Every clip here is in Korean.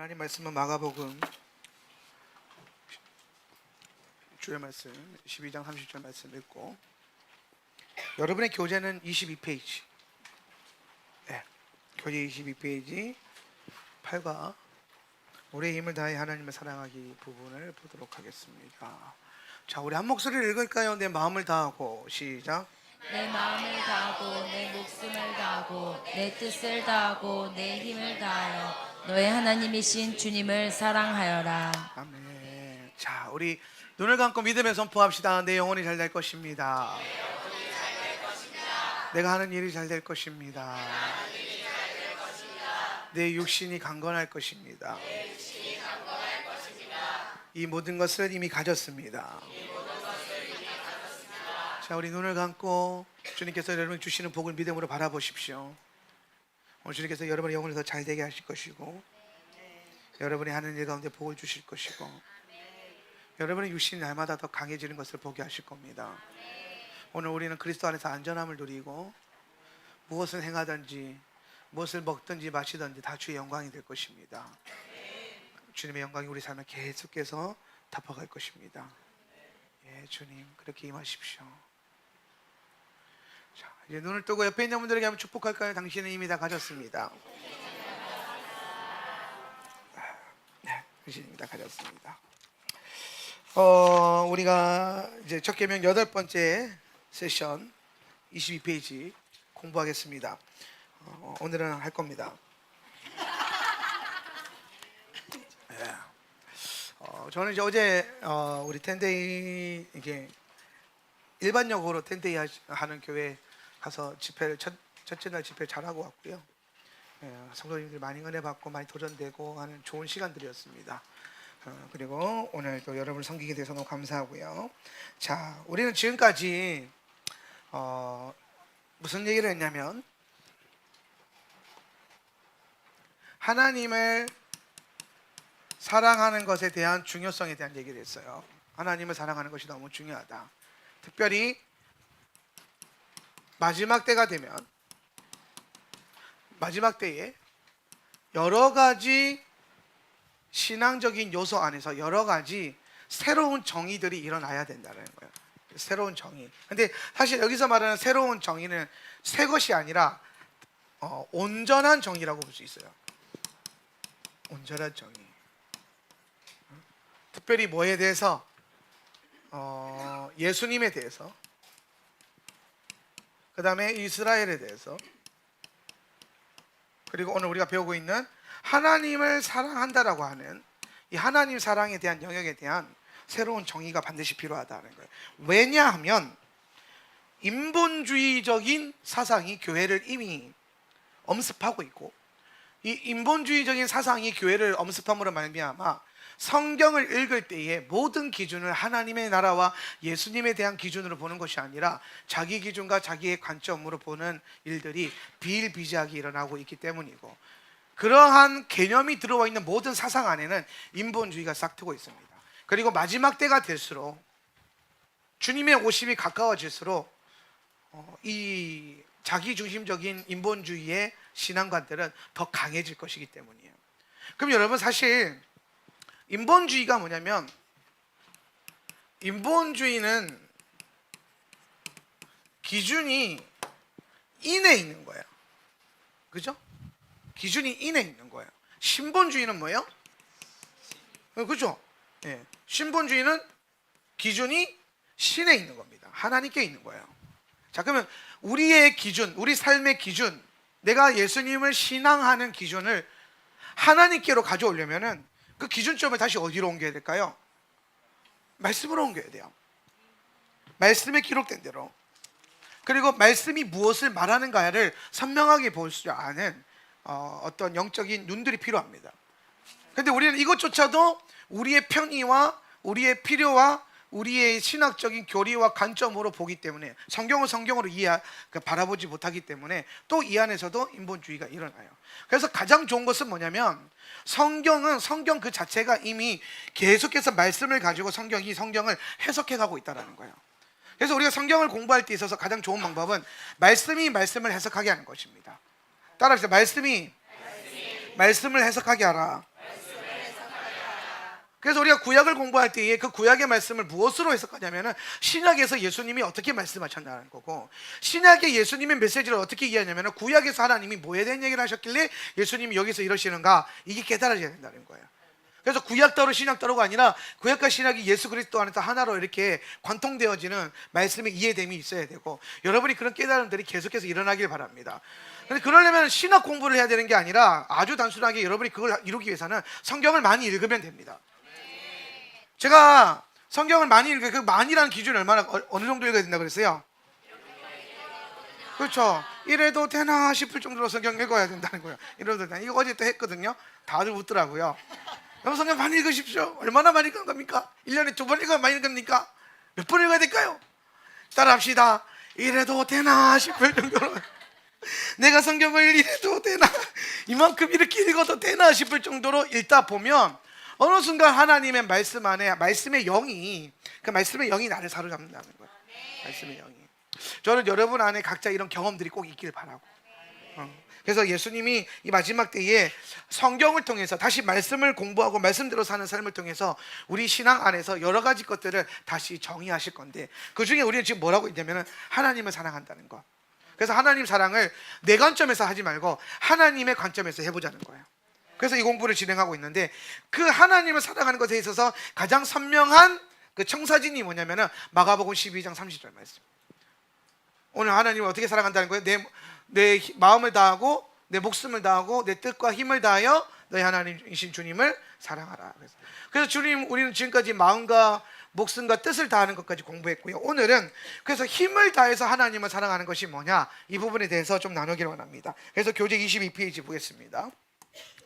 하나님 말씀은 마가복음 주의 말씀 12장 30절 말씀 읽고, 여러분의 교재는 22페이지, 네, 교재 22페이지 8과 우리의 힘을 다해 하나님을 사랑하기 부분을 보도록 하겠습니다. 자, 우리 한 목소리를 읽을까요? 내 마음을 다하고. 시작. 내 마음을 다하고 내 목숨을 다하고 내 뜻을 다하고 내 힘을 다하여 너의 하나님이신 주님을 사랑하여라. 아멘. 자, 우리 눈을 감고 믿음에 선포합시다. 내 영혼이 잘 될 것입니다. 내가 하는 일이 잘 될 것입니다. 내 육신이 강건할 것입니다. 이 모든 것을 이미 가졌습니다. 자, 우리 눈을 감고 주님께서 여러분 주시는 복을 믿음으로 바라보십시오. 오늘 주님께서 여러분의 영혼을 더 잘 되게 하실 것이고, 여러분이 하는 일 가운데 복을 주실 것이고, 여러분의 육신이 날마다 더 강해지는 것을 보게 하실 겁니다. 오늘 우리는 그리스도 안에서 안전함을 누리고, 무엇을 행하든지 무엇을 먹든지 마시든지 다 주의 영광이 될 것입니다. 주님의 영광이 우리 삶에 계속해서 덮어갈 것입니다. 예, 주님 그렇게 임하십시오. 자, 이제 눈을 뜨고 옆에 있는 분들에게 한번 축복할까요? 당신은 이미 다 가졌습니다. 네, 당신은 이미 다 가졌습니다. 우리가 이제 첫 계명 8번째 세션 22페이지 공부하겠습니다. 오늘은 할 겁니다. 네. 저는 이제 어제 우리 텐데이 이게 일반적으로 텐데이 하는 교회 가서 집회를 첫째 날 집회 잘하고 왔고요. 성도님들 많이 은혜 받고 많이 도전되고 하는 좋은 시간들이었습니다. 그리고 오늘 또 여러분을 섬기게 돼서 너무 감사하고요. 자, 우리는 지금까지 무슨 얘기를 했냐면, 하나님을 사랑하는 것에 대한 중요성에 대한 얘기를 했어요. 하나님을 사랑하는 것이 너무 중요하다. 특별히 마지막 때가 되면, 마지막 때에 여러 가지 신앙적인 요소 안에서 여러 가지 새로운 정의들이 일어나야 된다는 거예요. 새로운 정의. 근데 사실 여기서 말하는 새로운 정의는 새 것이 아니라 온전한 정의라고 볼 수 있어요. 온전한 정의. 특별히 뭐에 대해서? 예수님에 대해서, 그 다음에 이스라엘에 대해서, 그리고 오늘 우리가 배우고 있는 하나님을 사랑한다라고 하는 이 하나님 사랑에 대한 영역에 대한 새로운 정의가 반드시 필요하다는 거예요. 왜냐하면 인본주의적인 사상이 교회를 이미 엄습하고 있고, 이 인본주의적인 사상이 교회를 엄습함으로 말미암아 성경을 읽을 때에 모든 기준을 하나님의 나라와 예수님에 대한 기준으로 보는 것이 아니라 자기 기준과 자기의 관점으로 보는 일들이 비일비재하게 일어나고 있기 때문이고, 그러한 개념이 들어와 있는 모든 사상 안에는 인본주의가 싹트고 있습니다. 그리고 마지막 때가 될수록, 주님의 오심이 가까워질수록 이 자기중심적인 인본주의의 신앙관들은 더 강해질 것이기 때문이에요. 그럼 여러분, 사실 인본주의가 뭐냐면, 인본주의는 기준이 인에 있는 거예요. 그죠? 기준이 인에 있는 거예요. 신본주의는 뭐예요? 그죠? 예. 신본주의는 기준이 신에 있는 겁니다. 하나님께 있는 거예요. 자, 그러면 우리의 기준, 우리 삶의 기준, 내가 예수님을 신앙하는 기준을 하나님께로 가져오려면은 그 기준점을 다시 어디로 옮겨야 될까요? 말씀으로 옮겨야 돼요. 말씀에 기록된 대로. 그리고 말씀이 무엇을 말하는가를 선명하게 볼 수 아는 어떤 영적인 눈들이 필요합니다. 근데 우리는 이것조차도 우리의 편의와 우리의 필요와 우리의 신학적인 교리와 관점으로 보기 때문에, 성경을 성경으로 바라보지 못하기 때문에 또 이 안에서도 인본주의가 일어나요. 그래서 가장 좋은 것은 뭐냐면, 성경은 성경 그 자체가 이미 계속해서 말씀을 가지고 성경을 해석해 가고 있다는 거예요. 그래서 우리가 성경을 공부할 때 있어서 가장 좋은 방법은 말씀이 말씀을 해석하게 하는 것입니다. 따라합시다. 말씀이 말씀을 해석하게 하라. 그래서 우리가 구약을 공부할 때에 그 구약의 말씀을 무엇으로 해석하냐면은 신약에서 예수님이 어떻게 말씀하셨냐는 거고, 신약의 예수님의 메시지를 어떻게 이해하냐면은 구약에서 하나님이 뭐에 대한 얘기를 하셨길래 예수님이 여기서 이러시는가, 이게 깨달아져야 된다는 거예요. 그래서 구약 따로 신약 따로가 아니라 구약과 신약이 예수 그리스도 안에서 하나로 이렇게 관통되어지는 말씀의 이해됨이 있어야 되고, 여러분이 그런 깨달음들이 계속해서 일어나길 바랍니다. 근데 그러려면 신학 공부를 해야 되는 게 아니라 아주 단순하게 여러분이 그걸 이루기 위해서는 성경을 많이 읽으면 됩니다. 제가 성경을 많이 읽어요. 그 많이라는 기준이 어느 정도 읽어야 된다고 그랬어요? 그렇죠. 이래도 되나 싶을 정도로 성경 읽어야 된다는 거예요. 이래도 되나. 이거 어제 또 했거든요. 다들 웃더라고요. 여러분 성경 많이 읽으십시오. 얼마나 많이 읽은 겁니까? 1년에 2번 읽어야 많이 읽습니까? 몇 번 읽어야 될까요? 따라합시다. 이래도 되나 싶을 정도로 내가 성경을 이래도 되나, 이만큼 이렇게 읽어도 되나 싶을 정도로 읽다 보면 어느 순간 하나님의 말씀 안에 말씀의 영이, 그 말씀의 영이 나를 사로잡는다는 거예요. 말씀의 영이. 저는 여러분 안에 각자 이런 경험들이 꼭 있길 바라고. 그래서 예수님이 이 마지막 때에 성경을 통해서 다시 말씀을 공부하고 말씀대로 사는 삶을 통해서 우리 신앙 안에서 여러 가지 것들을 다시 정의하실 건데, 그 중에 우리는 지금 뭐라고 있냐면 하나님을 사랑한다는 거. 그래서 하나님 사랑을 내 관점에서 하지 말고 하나님의 관점에서 해보자는 거예요. 그래서 이 공부를 진행하고 있는데, 그 하나님을 사랑하는 것에 있어서 가장 선명한 그 청사진이 뭐냐면은 마가복음 12장 30절 말씀. 오늘 하나님을 어떻게 사랑한다는 거예요? 내 마음을 다하고 내 목숨을 다하고 내 뜻과 힘을 다하여 너희 하나님이신 주님을 사랑하라. 그래서 주님, 우리는 지금까지 마음과 목숨과 뜻을 다하는 것까지 공부했고요. 오늘은 그래서 힘을 다해서 하나님을 사랑하는 것이 뭐냐, 이 부분에 대해서 좀 나누기를 원합니다. 그래서 교재 22페이지 보겠습니다.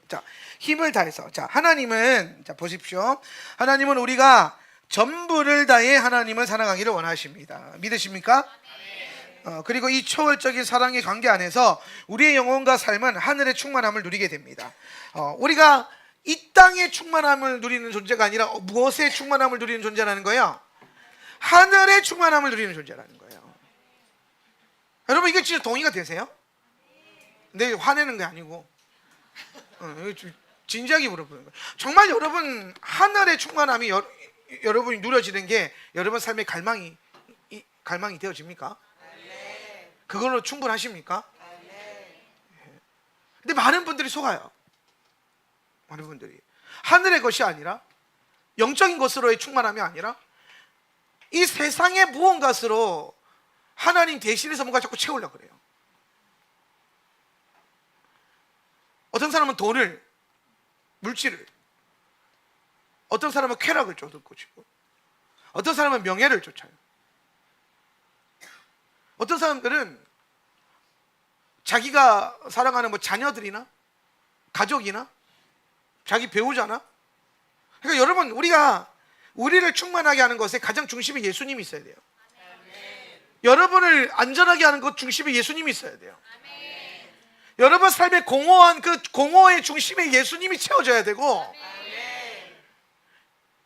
자, 힘을 다해서. 자, 하나님은, 자, 보십시오. 하나님은 우리가 전부를 다해 하나님을 사랑하기를 원하십니다. 믿으십니까? 그리고 이 초월적인 사랑의 관계 안에서 우리의 영혼과 삶은 하늘의 충만함을 누리게 됩니다. 우리가 이 땅의 충만함을 누리는 존재가 아니라 무엇의 충만함을 누리는 존재라는 거예요? 하늘의 충만함을 누리는 존재라는 거예요. 여러분, 이게 진짜 동의가 되세요? 근데 화내는 게 아니고 진지하게 물어보는 거예요. 정말 여러분, 하늘의 충만함이 여러분이 누려지는 게 여러분 삶의 갈망이 되어집니까? 그걸로 충분하십니까? 근데 많은 분들이 속아요. 많은 분들이 하늘의 것이 아니라, 영적인 것으로의 충만함이 아니라 이 세상의 무언가로 하나님 대신해서 뭔가 자꾸 채우려고 그래요. 어떤 사람은 돈을, 물질을, 어떤 사람은 쾌락을 쫓을 것이고, 어떤 사람은 명예를 쫓아요. 어떤 사람들은 자기가 사랑하는 뭐 자녀들이나 가족이나 자기 배우자나, 그러니까 여러분, 우리를 충만하게 하는 것에 가장 중심에 예수님이 있어야 돼요. 여러분을 안전하게 하는 것 중심에 예수님이 있어야 돼요. 여러분 삶의 공허한 그 공허의 중심에 예수님이 채워져야 되고,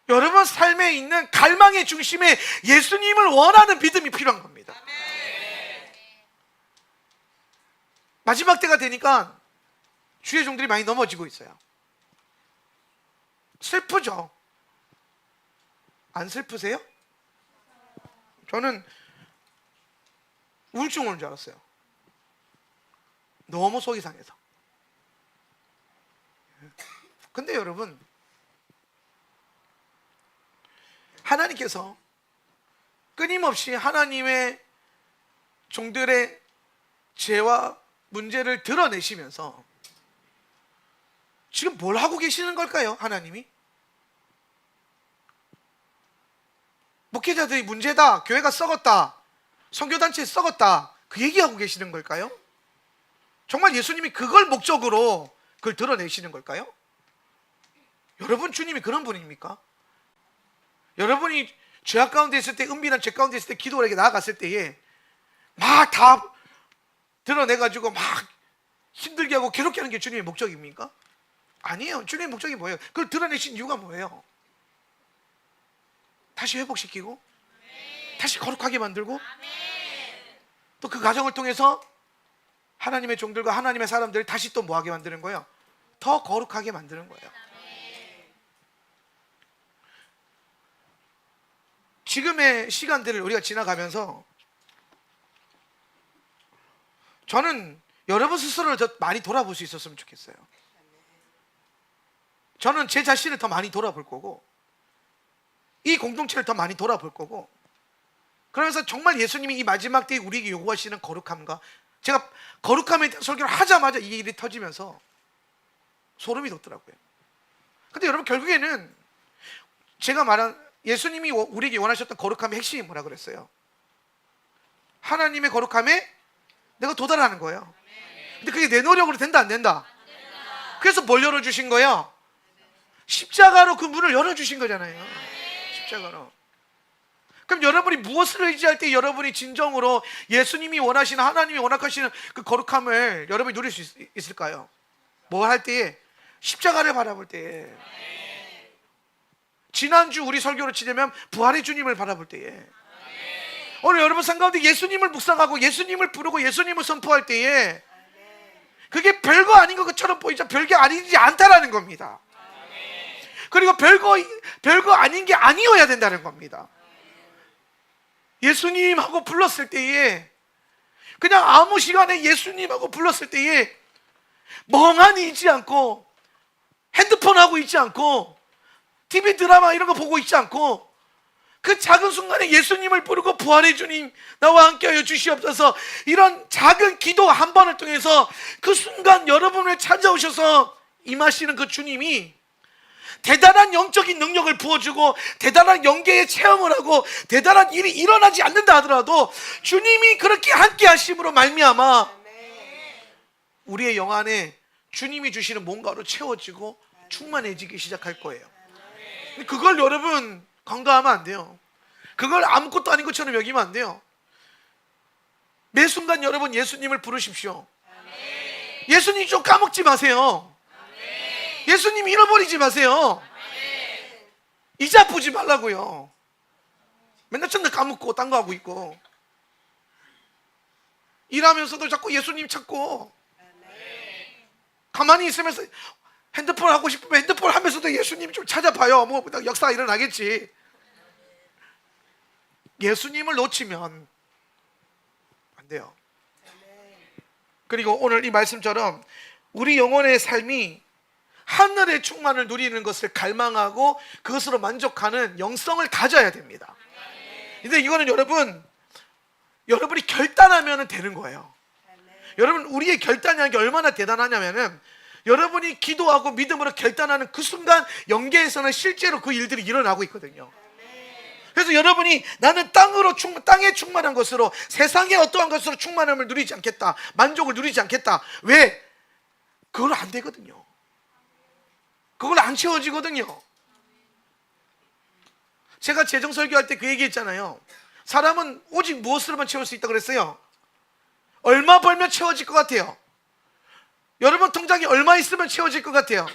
여러분 삶에 있는 갈망의 중심에 예수님을 원하는 믿음이 필요한 겁니다. 마지막 때가 되니까 주의 종들이 많이 넘어지고 있어요. 슬프죠? 안 슬프세요? 저는 우울증 오는 줄 알았어요. 너무 속이 상해서. 근데 여러분, 하나님께서 끊임없이 하나님의 종들의 죄와 문제를 드러내시면서 지금 뭘 하고 계시는 걸까요? 하나님이? 목회자들이 문제다, 교회가 썩었다, 선교단체 썩었다, 그 얘기하고 계시는 걸까요? 정말 예수님이 그걸 목적으로 그걸 드러내시는 걸까요? 여러분, 주님이 그런 분입니까? 여러분이 죄악 가운데 있을 때, 은밀한 죄 가운데 있을 때 기도에게 나아갔을 때에 막 다 드러내가지고 막 힘들게 하고 괴롭게 하는 게 주님의 목적입니까? 아니에요. 주님의 목적이 뭐예요? 그걸 드러내신 이유가 뭐예요? 다시 회복시키고, 다시 거룩하게 만들고, 또 그 과정을 통해서 하나님의 종들과 하나님의 사람들을 다시 또 뭐하게 만드는 거예요? 더 거룩하게 만드는 거예요. 지금의 시간들을 우리가 지나가면서 저는 여러분 스스로를 더 많이 돌아볼 수 있었으면 좋겠어요. 저는 제 자신을 더 많이 돌아볼 거고 이 공동체를 더 많이 돌아볼 거고, 그러면서 정말 예수님이 이 마지막 때에 우리에게 요구하시는 거룩함과, 제가 거룩함에 대한 설교를 하자마자 이 일이 터지면서 소름이 돋더라고요. 근데 여러분, 결국에는 제가 말한 예수님이 우리에게 원하셨던 거룩함의 핵심이 뭐라 그랬어요? 하나님의 거룩함에 내가 도달하는 거예요. 근데 그게 내 노력으로 된다 안 된다? 그래서 뭘 열어주신 거예요? 십자가로 그 문을 열어주신 거잖아요. 십자가로. 그럼 여러분이 무엇을 의지할 때 여러분이 진정으로 예수님이 원하시는, 하나님이 원하시는 그 거룩함을 여러분이 누릴 수 있을까요? 뭘 할 때에? 십자가를 바라볼 때에. 지난주 우리 설교로 치자면 부활의 주님을 바라볼 때에. 오늘 여러분 삶 가운데 예수님을 묵상하고 예수님을 부르고 예수님을 선포할 때에 그게 별거 아닌 것처럼 보이죠. 별게 아니지 않다라는 겁니다. 그리고 별거 아닌 게 아니어야 된다는 겁니다. 예수님하고 불렀을 때에, 그냥 아무 시간에 예수님하고 불렀을 때에 멍하니 있지 않고, 핸드폰 하고 있지 않고, TV 드라마 이런 거 보고 있지 않고, 그 작은 순간에 예수님을 부르고 부활의 주님 나와 함께하여 주시옵소서, 이런 작은 기도 한 번을 통해서 그 순간 여러분을 찾아오셔서 임하시는 그 주님이 대단한 영적인 능력을 부어주고 대단한 영계의 체험을 하고 대단한 일이 일어나지 않는다 하더라도 주님이 그렇게 함께 하심으로 말미암아 우리의 영 안에 주님이 주시는 뭔가로 채워지고 충만해지기 시작할 거예요. 그걸 여러분 간과하면 안 돼요. 그걸 아무것도 아닌 것처럼 여기면 안 돼요. 매 순간 여러분 예수님을 부르십시오. 예수님 좀 까먹지 마세요. 예수님 잃어버리지 마세요. 이제 아프지 말라고요. 맨날 전날 까먹고 딴 거 하고 있고, 일하면서도 자꾸 예수님 찾고, 가만히 있으면서 핸드폰 하고 싶으면 핸드폰 하면서도 예수님 좀 찾아봐요. 뭐 역사가 일어나겠지. 예수님을 놓치면 안 돼요. 그리고 오늘 이 말씀처럼 우리 영혼의 삶이 하늘의 충만을 누리는 것을 갈망하고 그것으로 만족하는 영성을 가져야 됩니다. 근데 이거는 여러분이 결단하면 되는 거예요. 여러분, 우리의 결단이라는 게 얼마나 대단하냐면은 여러분이 기도하고 믿음으로 결단하는 그 순간 영계에서는 실제로 그 일들이 일어나고 있거든요. 그래서 여러분이 나는 땅에 충만한 것으로, 세상의 어떠한 것으로 충만함을 누리지 않겠다, 만족을 누리지 않겠다. 왜? 그건 안 되거든요. 그걸 안 채워지거든요. 제가 재정 설교할 때 그 얘기했잖아요. 사람은 오직 무엇으로만 채울 수 있다고 그랬어요? 얼마 벌면 채워질 것 같아요? 여러분 통장에 얼마 있으면 채워질 것 같아요?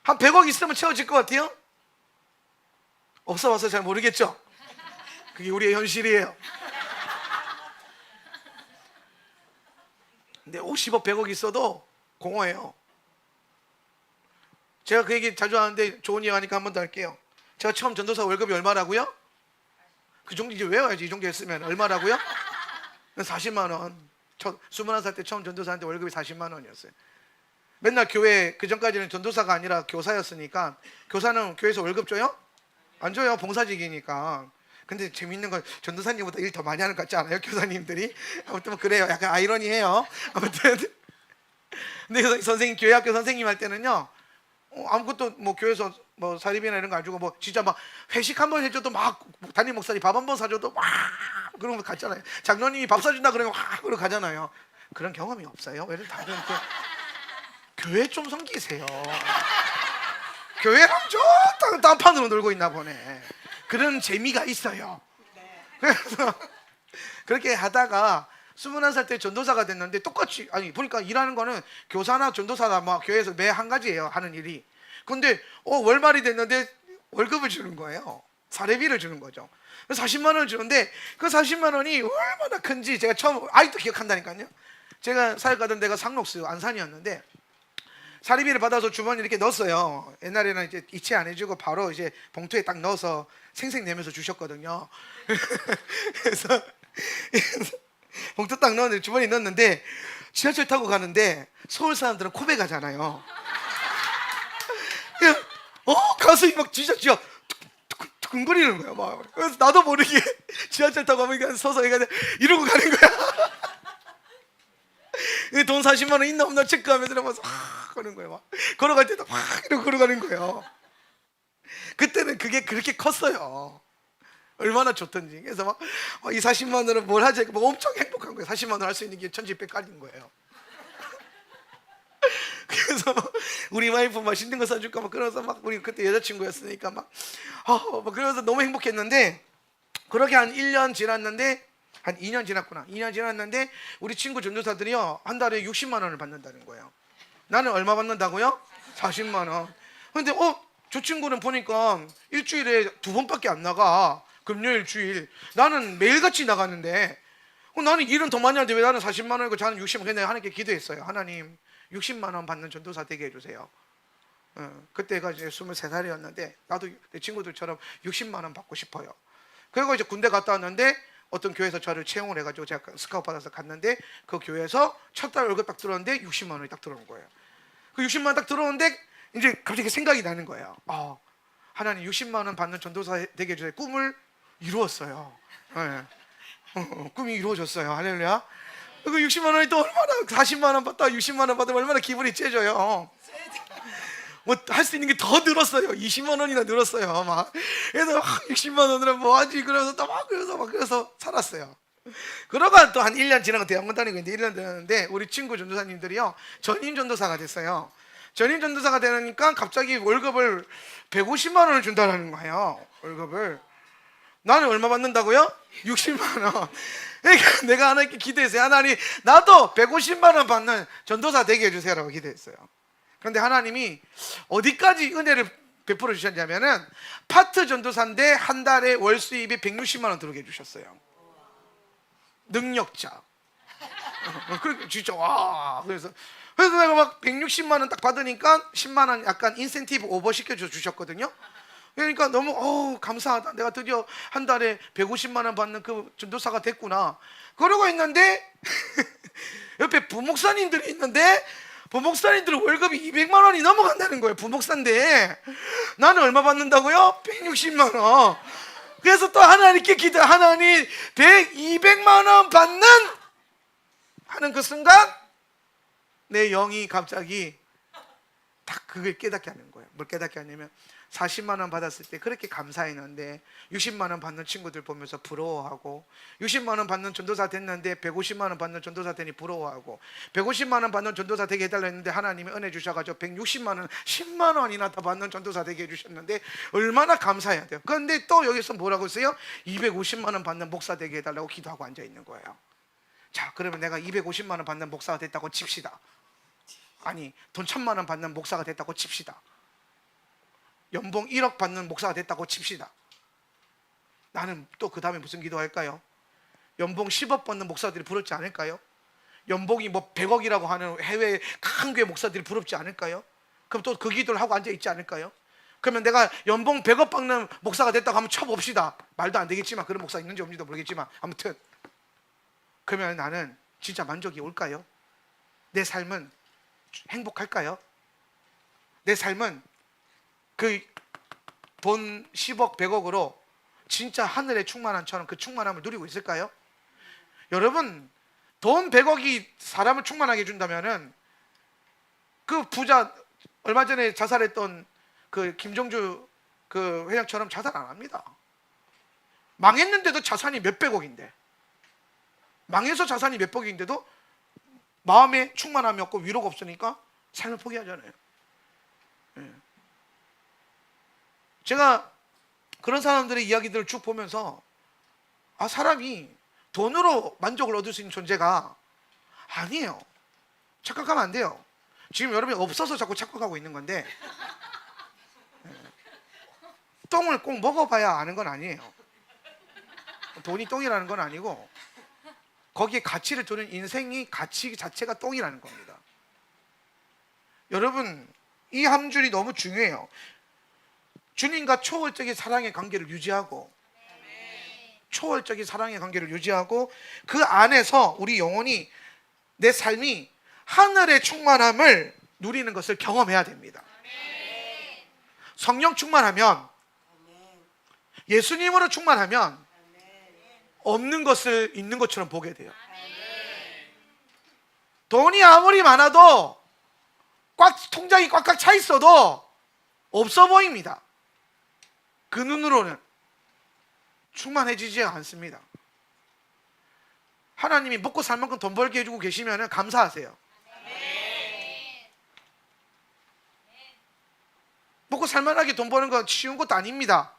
한 100억 있으면 채워질 것 같아요? 없어봐서 잘 모르겠죠? 그게 우리의 현실이에요. 근데 50억 100억 있어도 공허해요. 제가 그 얘기 자주 하는데 좋은 얘기 하니까 한 번 더 할게요. 제가 처음 전도사 월급이 얼마라고요? 그 정도 이제 외워야지. 이 정도 했으면 얼마라고요? 40만 원. 21살 때 처음 전도사한테 월급이 40만 원이었어요. 맨날 교회, 그 전까지는 전도사가 아니라 교사였으니까, 교사는 교회에서 월급 줘요? 안 줘요. 봉사직이니까. 근데 재밌는 건 전도사님보다 일 더 많이 하는 것 같지 않아요? 교사님들이. 아무튼 뭐 그래요. 약간 아이러니해요. 아무튼 근데 선생님, 교회 학교 선생님 할 때는요, 아무것도 뭐 교회에서 뭐 사립이나 이런 거 안 주고 뭐 진짜 막 회식 한 번 해줘도 막, 담임 목사님 밥 한 번 사줘도 막 그런 거 갔잖아요. 장로님이 밥 사준다 그러면 막 그러고 가잖아요. 그런 경험이 없어요? 왜 다들 이렇게 교회 좀 섬기세요. 교회랑 좋다고 딴판으로 놀고 있나 보네. 그런 재미가 있어요. 그래서 그렇게 하다가 21살 때 전도사가 됐는데, 똑같이, 아니 보니까 일하는 거는 교사나 전도사나 뭐 교회에서 매 한 가지예요, 하는 일이. 근데 월말이 됐는데 월급을 주는 거예요. 사례비를 주는 거죠. 40만 원을 주는데 그 40만 원이 얼마나 큰지 제가 처음 아직도 기억한다니까요. 제가 사역 가던 데가 상록수 안산이었는데 사리비를 받아서 주머니 이렇게 넣었어요. 옛날에는 이제 이체 안 해주고 바로 이제 봉투에 딱 넣어서 생색 내면서 주셨거든요. 그래서 봉투 딱 넣었는데 주머니 넣었는데 지하철 타고 가는데 서울 사람들은 코베 가잖아요. 가슴이 막 쥐적쥐적 두근거리는 거야 막. 그래서 나도 모르게 지하철 타고 가면 서서 이러고 가는 거야. 돈 40만 원 있나 없나 체크하면서 막 그러는 거예요. 막 걸어갈 때도 막 이러고 걸어가는 거예요. 그때는 그게 그렇게 컸어요. 얼마나 좋던지. 그래서 막 이 40만 원으로 뭘 하지? 막 엄청 행복한 거예요. 40만 원 할 수 있는 게 천지백깔인 거예요. 그래서 우리 와이프 맛있는 거 사줄까 막 그러면서 막 우리 그때 여자친구였으니까 막 그러면서 너무 행복했는데 그렇게 한 1년 지났는데 한 2년 지났구나. 2년 지났는데 우리 친구 전도사들이요 한 달에 60만 원을 받는다는 거예요. 나는 얼마 받는다고요? 40만 원. 근데 저 친구는 보니까 일주일에 2번밖에 안 나가. 금요일 주일. 나는 매일같이 나가는데 나는 일은 더 많이 하는데 왜 나는 40만 원이고 저는 60만 원. 근데 하나님께 기도했어요. 하나님 60만 원 받는 전도사 되게 해주세요. 그때가 이제 23살이었는데 나도 내 친구들처럼 60만 원 받고 싶어요. 그리고 이제 군대 갔다 왔는데 어떤 교회에서 저를 채용을 해가지고 제가 스카우트 받아서 갔는데 그 교회에서 첫 달 월급 딱 들어오는데 60만 원이 딱 들어온 거예요. 그 60만 원 딱 들어오는데 이제 갑자기 생각이 나는 거예요. 하나님 60만 원 받는 전도사 되게 해주세요. 꿈을 이루었어요. 네. 꿈이 이루어졌어요. 할렐루야. 그 60만 원이 또 얼마나 40만 원 받다 60만 원 받으면 얼마나 기분이 째져요. 뭐 할 수 있는 게 더 늘었어요. 20만 원이나 늘었어요. 막 그래서 60만 원으로 뭐 하지? 그래서 또 막 그래서 살았어요. 그러고 또 한 1년 지나고 대학원 다니고 있는데 1년 되는데 우리 친구 전도사님들이요 전임 전도사가 됐어요. 전임 전도사가 되니까 갑자기 월급을 150만 원을 준다는 거예요. 월급을. 나는 얼마 받는다고요? 60만 원. 그러니까 내가 하나님께 기도했어요. 하나님 나도 150만 원 받는 전도사 되게 해주세요라고 기도했어요. 그런데 하나님이 어디까지 은혜를 베풀어 주셨냐면은 파트 전도사인데 한 달에 월 수입이 160만 원 들어오게 해주셨어요. 능력자. 그러니까 진짜 와. 그래서 내가 막 160만 원 딱 받으니까 10만 원 약간 인센티브 오버 시켜 주셨거든요. 그러니까 너무 감사하다. 내가 드디어 한 달에 150만 원 받는 그 전도사가 됐구나. 그러고 있는데 옆에 부목사님들이 있는데 부목사님들은 월급이 200만 원이 넘어간다는 거예요. 부목사인데 나는 얼마 받는다고요? 160만 원. 그래서 또 하나님께 기도. 하나님 200만 원 받는 하는 그 순간 내 영이 갑자기 딱 그걸 깨닫게 하는 거예요. 뭘 깨닫게 하냐면 40만 원 받았을 때 그렇게 감사했는데 60만 원 받는 친구들 보면서 부러워하고 60만 원 받는 전도사 됐는데 150만 원 받는 전도사 되니 부러워하고 150만 원 받는 전도사 되게 해달라 했는데 하나님이 은혜 주셔가지고 160만 원 10만 원이나 더 받는 전도사 되게 해주셨는데 얼마나 감사해야 돼요. 그런데 또 여기서 뭐라고 했어요? 250만 원 받는 목사 되게 해달라고 기도하고 앉아있는 거예요. 자, 그러면 내가 250만 원 받는 목사가 됐다고 칩시다. 아니, 돈 1000만 원 받는 목사가 됐다고 칩시다. 연봉 1억 받는 목사가 됐다고 칩시다. 나는 또 그 다음에 무슨 기도할까요? 연봉 10억 받는 목사들이 부럽지 않을까요? 연봉이 뭐 100억이라고 하는 해외 큰 교회 목사들이 부럽지 않을까요? 그럼 또 그 기도를 하고 앉아있지 않을까요? 그러면 내가 연봉 100억 받는 목사가 됐다고 한번 쳐봅시다. 말도 안 되겠지만 그런 목사 있는지 없는지도 모르겠지만 아무튼 그러면 나는 진짜 만족이 올까요? 내 삶은 행복할까요? 내 삶은 그 돈 10억 100억으로 진짜 하늘의 충만함처럼 그 충만함을 누리고 있을까요? 여러분 돈 100억이 사람을 충만하게 해준다면은 그 부자 얼마 전에 자살했던 그 김정주 그 회장처럼 자살 안 합니다. 망했는데도 자산이 몇백억인데 망해서 자산이 몇백억인데도 마음에 충만함이 없고 위로가 없으니까 삶을 포기하잖아요. 제가 그런 사람들의 이야기들을 쭉 보면서 사람이 돈으로 만족을 얻을 수 있는 존재가 아니에요. 착각하면 안 돼요. 지금 여러분이 없어서 자꾸 착각하고 있는 건데 똥을 꼭 먹어봐야 아는 건 아니에요. 돈이 똥이라는 건 아니고 거기에 가치를 두는 인생이 가치 자체가 똥이라는 겁니다. 여러분, 이 한 줄이 너무 중요해요. 주님과 초월적인 사랑의 관계를 유지하고, 초월적인 사랑의 관계를 유지하고, 그 안에서 우리 영혼이, 내 삶이 하늘의 충만함을 누리는 것을 경험해야 됩니다. 성령 충만하면, 예수님으로 충만하면 없는 것을 있는 것처럼 보게 돼요. 돈이 아무리 많아도, 통장이 꽉꽉 차 있어도 없어 보입니다. 그 눈으로는 충만해지지 않습니다. 하나님이 먹고 살 만큼 돈 벌게 해주고 계시면 감사하세요. 먹고 살만하게 돈 버는 건 쉬운 것도 아닙니다.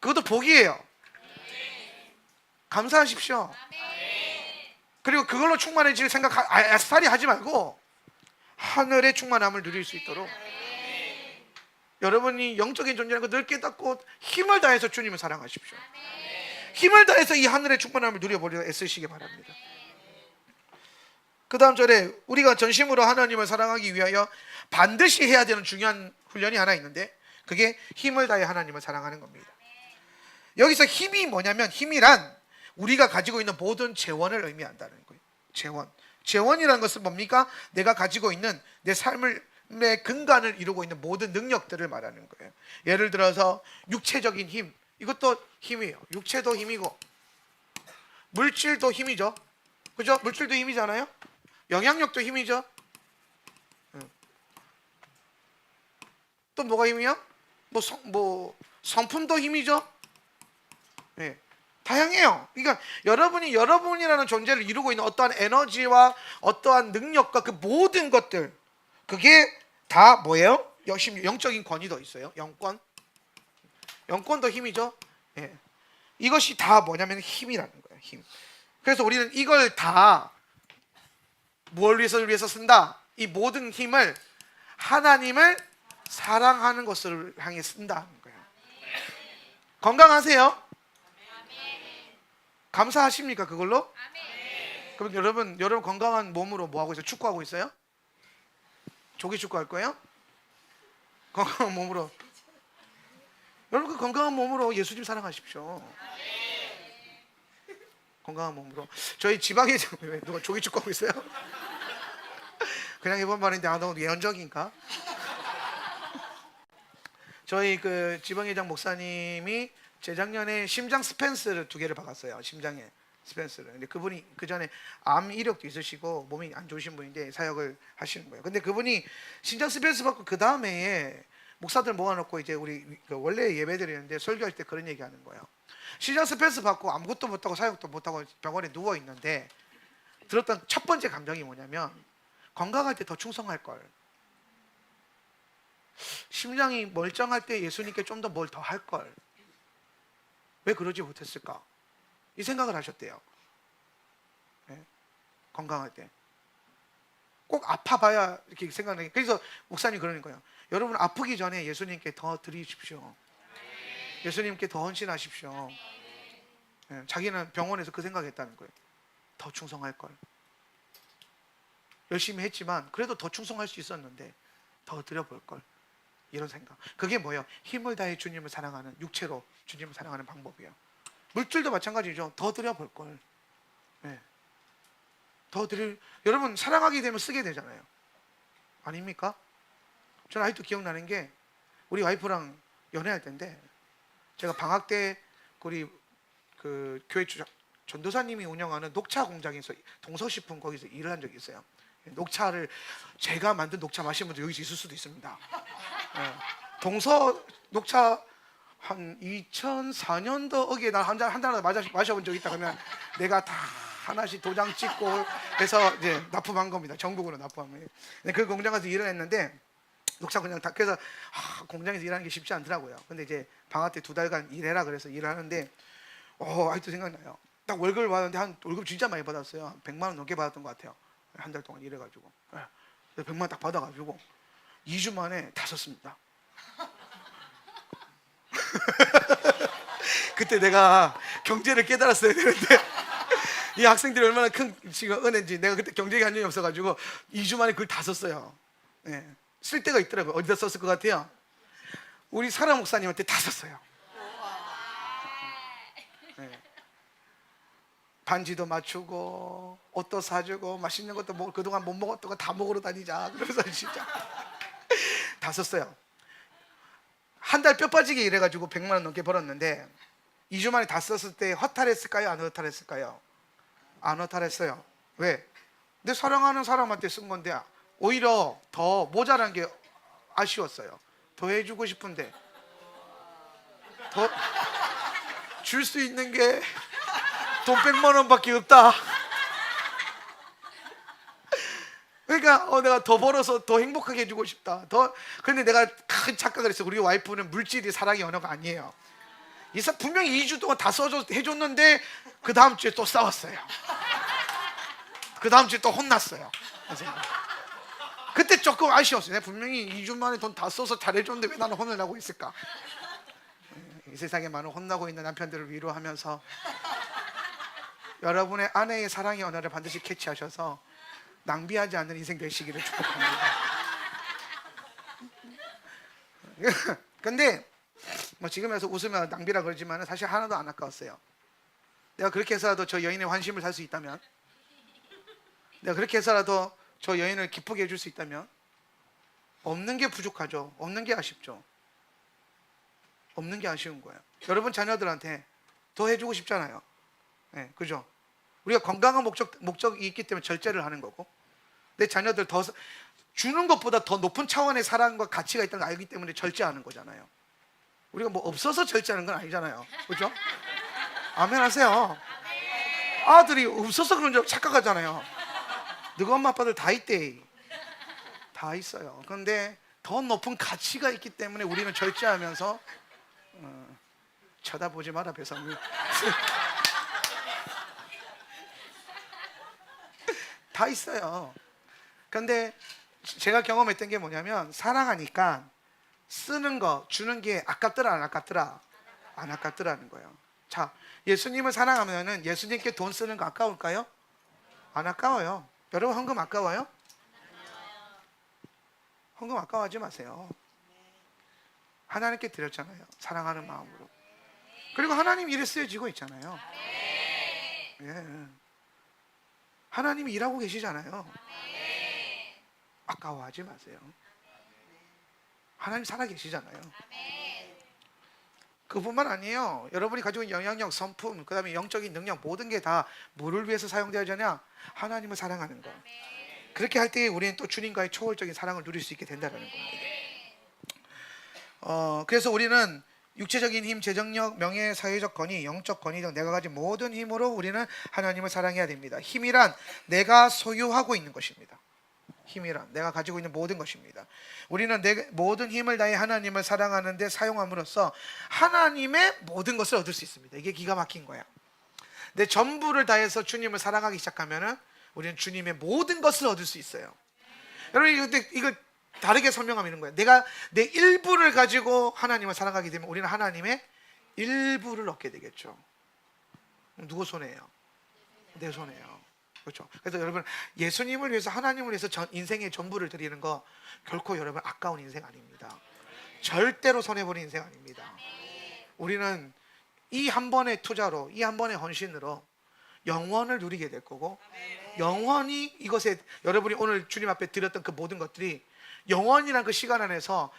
그것도 복이에요. 감사하십시오. 그리고 그걸로 충만해질 생각 아싸리 하지 말고 하늘의 충만함을 누릴 수 있도록 여러분이 영적인 존재라는 걸 늘 깨닫고 힘을 다해서 주님을 사랑하십시오. 힘을 다해서 이 하늘의 충만함을 누려보려 애쓰시기 바랍니다. 그 다음 절에 우리가 전심으로 하나님을 사랑하기 위하여 반드시 해야 되는 중요한 훈련이 하나 있는데, 그게 힘을 다해 하나님을 사랑하는 겁니다. 여기서 힘이 뭐냐면, 힘이란 우리가 가지고 있는 모든 재원을 의미한다는 거예요. 재원이라는 것은 뭡니까? 내가 가지고 있는 내 삶의 근간을 이루고 있는 모든 능력들을 말하는 거예요. 예를 들어서 육체적인 힘, 이것도 힘이에요. 육체도 힘이고, 물질도 힘이죠. 그죠? 물질도 힘이잖아요. 영향력도 힘이죠. 또 뭐가 힘이야? 성품도 힘이죠. 네. 다양해요. 그러니까 여러분이라는 존재를 이루고 있는 어떠한 에너지와 어떠한 능력과 그 모든 것들, 그게 다 뭐예요? 영적인 권위도 있어요. 영권도 힘이죠. 예. 이것이 다 뭐냐면 힘이라는 거예요. 힘. 그래서 우리는 이걸 다 뭘 위해서 쓴다? 이 모든 힘을 하나님을 사랑하는 것을 향해 쓴다는 거예요. 건강하세요? 감사하십니까 그걸로? 그럼 여러분 건강한 몸으로 뭐 하고 있어요? 축구하고 있어요? 조기 축구 할 거예요? 건강한 몸으로. 여러분 그 건강한 몸으로 예수님 사랑하십시오. 건강한 몸으로. 저희 지방에 누가 조기 축구 하고 있어요? 그냥 해본 말인데 너무 예언적인가? 저희 그 지방회장 목사님이 재작년에 심장 스펜스를 2개를 박았어요. 심장에 스펜스를. 근데 그분이 그 전에 암 이력도 있으시고 몸이 안 좋으신 분인데 사역을 하시는 거예요. 근데 그분이 심장 스펜스 받고 그 다음에 목사들 모아놓고 이제 우리 원래 예배 드리는데 설교할 때 그런 얘기하는 거예요. 심장 스펜스 받고 아무것도 못하고 사역도 못하고 병원에 누워 있는데 들었던 첫 번째 감정이 뭐냐면, 건강할 때 더 충성할 걸. 심장이 멀쩡할 때 예수님께 좀 더 뭘 더 할 걸. 왜 그러지 못했을까? 이 생각을 하셨대요. 네? 건강할 때 꼭 아파봐야 이렇게 생각나게. 그래서 목사님 그러는 거예요. 여러분 아프기 전에 예수님께 더 드리십시오. 예수님께 더 헌신하십시오. 네, 자기는 병원에서 그 생각했다는 거예요. 더 충성할 걸. 열심히 했지만 그래도 더 충성할 수 있었는데 더 드려볼 걸. 이런 생각. 그게 뭐예요? 힘을 다해 주님을 사랑하는, 육체로 주님을 사랑하는 방법이에요. 물질도 마찬가지죠. 더 드려볼 걸. 네. 여러분 사랑하게 되면 쓰게 되잖아요. 아닙니까? 저는 아직도 기억나는 게, 우리 와이프랑 연애할 때인데, 제가 방학 때 우리 그 교회 전도사님이 운영하는 녹차 공장에서, 동서식품 거기서 일을 한 적이 있어요. 녹차를 제가 만든 녹차 마시는 분들 여기 있을 수도 있습니다. 네. 동서 녹차 한 2004년도 거기에 나 한 잔 마셔본 적 있다 그러면 내가 다 하나씩 도장 찍고 해서 이제 납품한 겁니다. 전국으로 납품하면. 그 공장 가서 일을 했는데, 녹차 그냥 다, 그래서 공장에서 일하는 게 쉽지 않더라고요. 근데 이제 방학 때 2달간 일해라 그래서 일을 하는데, 아직도 생각나요. 딱 월급을 받았는데 월급 진짜 많이 받았어요. 한 100만 원 넘게 받았던 것 같아요. 한 달 동안 일해가지고. 100만 원 딱 받아가지고 2주 만에 다 썼습니다. 그때 내가 경제를 깨달았어야 되는데 이 학생들이 얼마나 큰 지금 은혜인지, 내가 그때 경제에 관심이 없어가지고 2주 만에 그걸 다 썼어요. 예, 쓸 때가 있더라고요. 어디다 썼을 것 같아요? 우리 사라 목사님한테 다 썼어요. 예. 반지도 맞추고 옷도 사주고 맛있는 것도 먹고 그동안 못 먹었던 거 다 먹으러 다니자 그러면서 진짜 다 썼어요. 한 달 뼈 빠지게 일해가지고 100만 원 넘게 벌었는데 2주 만에 다 썼을 때 허탈했을까요? 안 허탈했을까요? 안 허탈했어요. 왜? 내 사랑하는 사람한테 쓴 건데 오히려 더 모자란 게 아쉬웠어요. 더 해주고 싶은데 더 줄 수 있는 게 돈 100만 원밖에 없다. 그러니까 내가 더 벌어서 더 행복하게 해주고 싶다. 근데 내가 큰 착각을 했어. 우리 와이프는 물질이 사랑의 언어가 아니에요. 분명히 2주 동안 다 써줘 해줬는데 그 다음 주에 또 싸웠어요. 그 다음 주에 또 혼났어요. 그때 조금 아쉬웠어요. 내가 분명히 2주 만에 돈 다 써서 잘해줬는데 왜 나는 혼을 나고 있을까? 이 세상에 많은 혼나고 있는 남편들을 위로하면서 여러분의 아내의 사랑의 언어를 반드시 캐치하셔서 낭비하지 않는 인생 되시기를 축복합니다. 근데 뭐 지금에서 웃으면 낭비라 그러지만 사실 하나도 안 아까웠어요. 내가 그렇게 해서라도 저 여인의 환심을 살 수 있다면, 내가 그렇게 해서라도 저 여인을 기쁘게 해줄 수 있다면, 없는 게 부족하죠. 없는 게 아쉽죠. 없는 게 아쉬운 거예요. 여러분 자녀들한테 더 해주고 싶잖아요. 네, 그죠? 우리가 건강한 목적이 있기 때문에 절제를 하는 거고, 내 자녀들 더 주는 것보다 더 높은 차원의 사랑과 가치가 있다는 걸 알기 때문에 절제하는 거잖아요. 우리가 뭐 없어서 절제하는 건 아니잖아요. 그죠? 아멘 하세요. 아들이 없어서 그런 줄 착각하잖아요. 너희 엄마 아빠들 다 있대. 다 있어요. 그런데 더 높은 가치가 있기 때문에 우리는 절제하면서 쳐다보지 마라 배상물. 다 있어요. 그런데 제가 경험했던 게 뭐냐면 사랑하니까 쓰는 거 주는 게 아깝더라 안 아깝더라? 안 아깝더라는 거예요. 자, 예수님을 사랑하면은 예수님께 돈 쓰는 거 아까울까요? 안 아까워요. 여러분 헌금 아까워요? 헌금 아까워하지 마세요. 하나님께 드렸잖아요. 사랑하는 마음으로. 그리고 하나님 일에 쓰여지고 있잖아요. 예. 하나님이 일하고 계시잖아요. 아까워하지 마세요. 하나님 살아 계시잖아요. 그뿐만 아니에요. 여러분이 가지고 있는 영향력, 성품, 그 다음에 영적인 능력 모든 게 다 뭐를 위해서 사용되어지냐? 하나님을 사랑하는 거. 그렇게 할 때 우리는 또 주님과의 초월적인 사랑을 누릴 수 있게 된다는 겁니다. 그래서 우리는 육체적인 힘, 재정력, 명예, 사회적 권위, 영적 권위 등 내가 가진 모든 힘으로 우리는 하나님을 사랑해야 됩니다. 힘이란 내가 소유하고 있는 것입니다. 힘이란 내가 가지고 있는 모든 것입니다. 우리는 내 모든 힘을 다해 하나님을 사랑하는 데 사용함으로써 하나님의 모든 것을 얻을 수 있습니다. 이게 기가 막힌 거야. 내 전부를 다해서 주님을 사랑하기 시작하면은 우리는 주님의 모든 것을 얻을 수 있어요. 여러분 이거 다르게 설명하면 이런 거예요. 내가 내 일부를 가지고 하나님을 사랑하게 되면 우리는 하나님의 일부를 얻게 되겠죠. 누구 손에요? 내 손에요. 그렇죠. 그래서 여러분 예수님을 위해서 하나님을 위해서 인생의 전부를 드리는 거 결코 여러분 아까운 인생 아닙니다. 절대로 손해보는 인생 아닙니다. 우리는 이 한 번의 투자로, 이 한 번의 헌신으로 영원을 누리게 될 거고, 영원히 이것에 여러분이 오늘 주님 앞에 드렸던 그 모든 것들이 영원이란 그 시간 안에서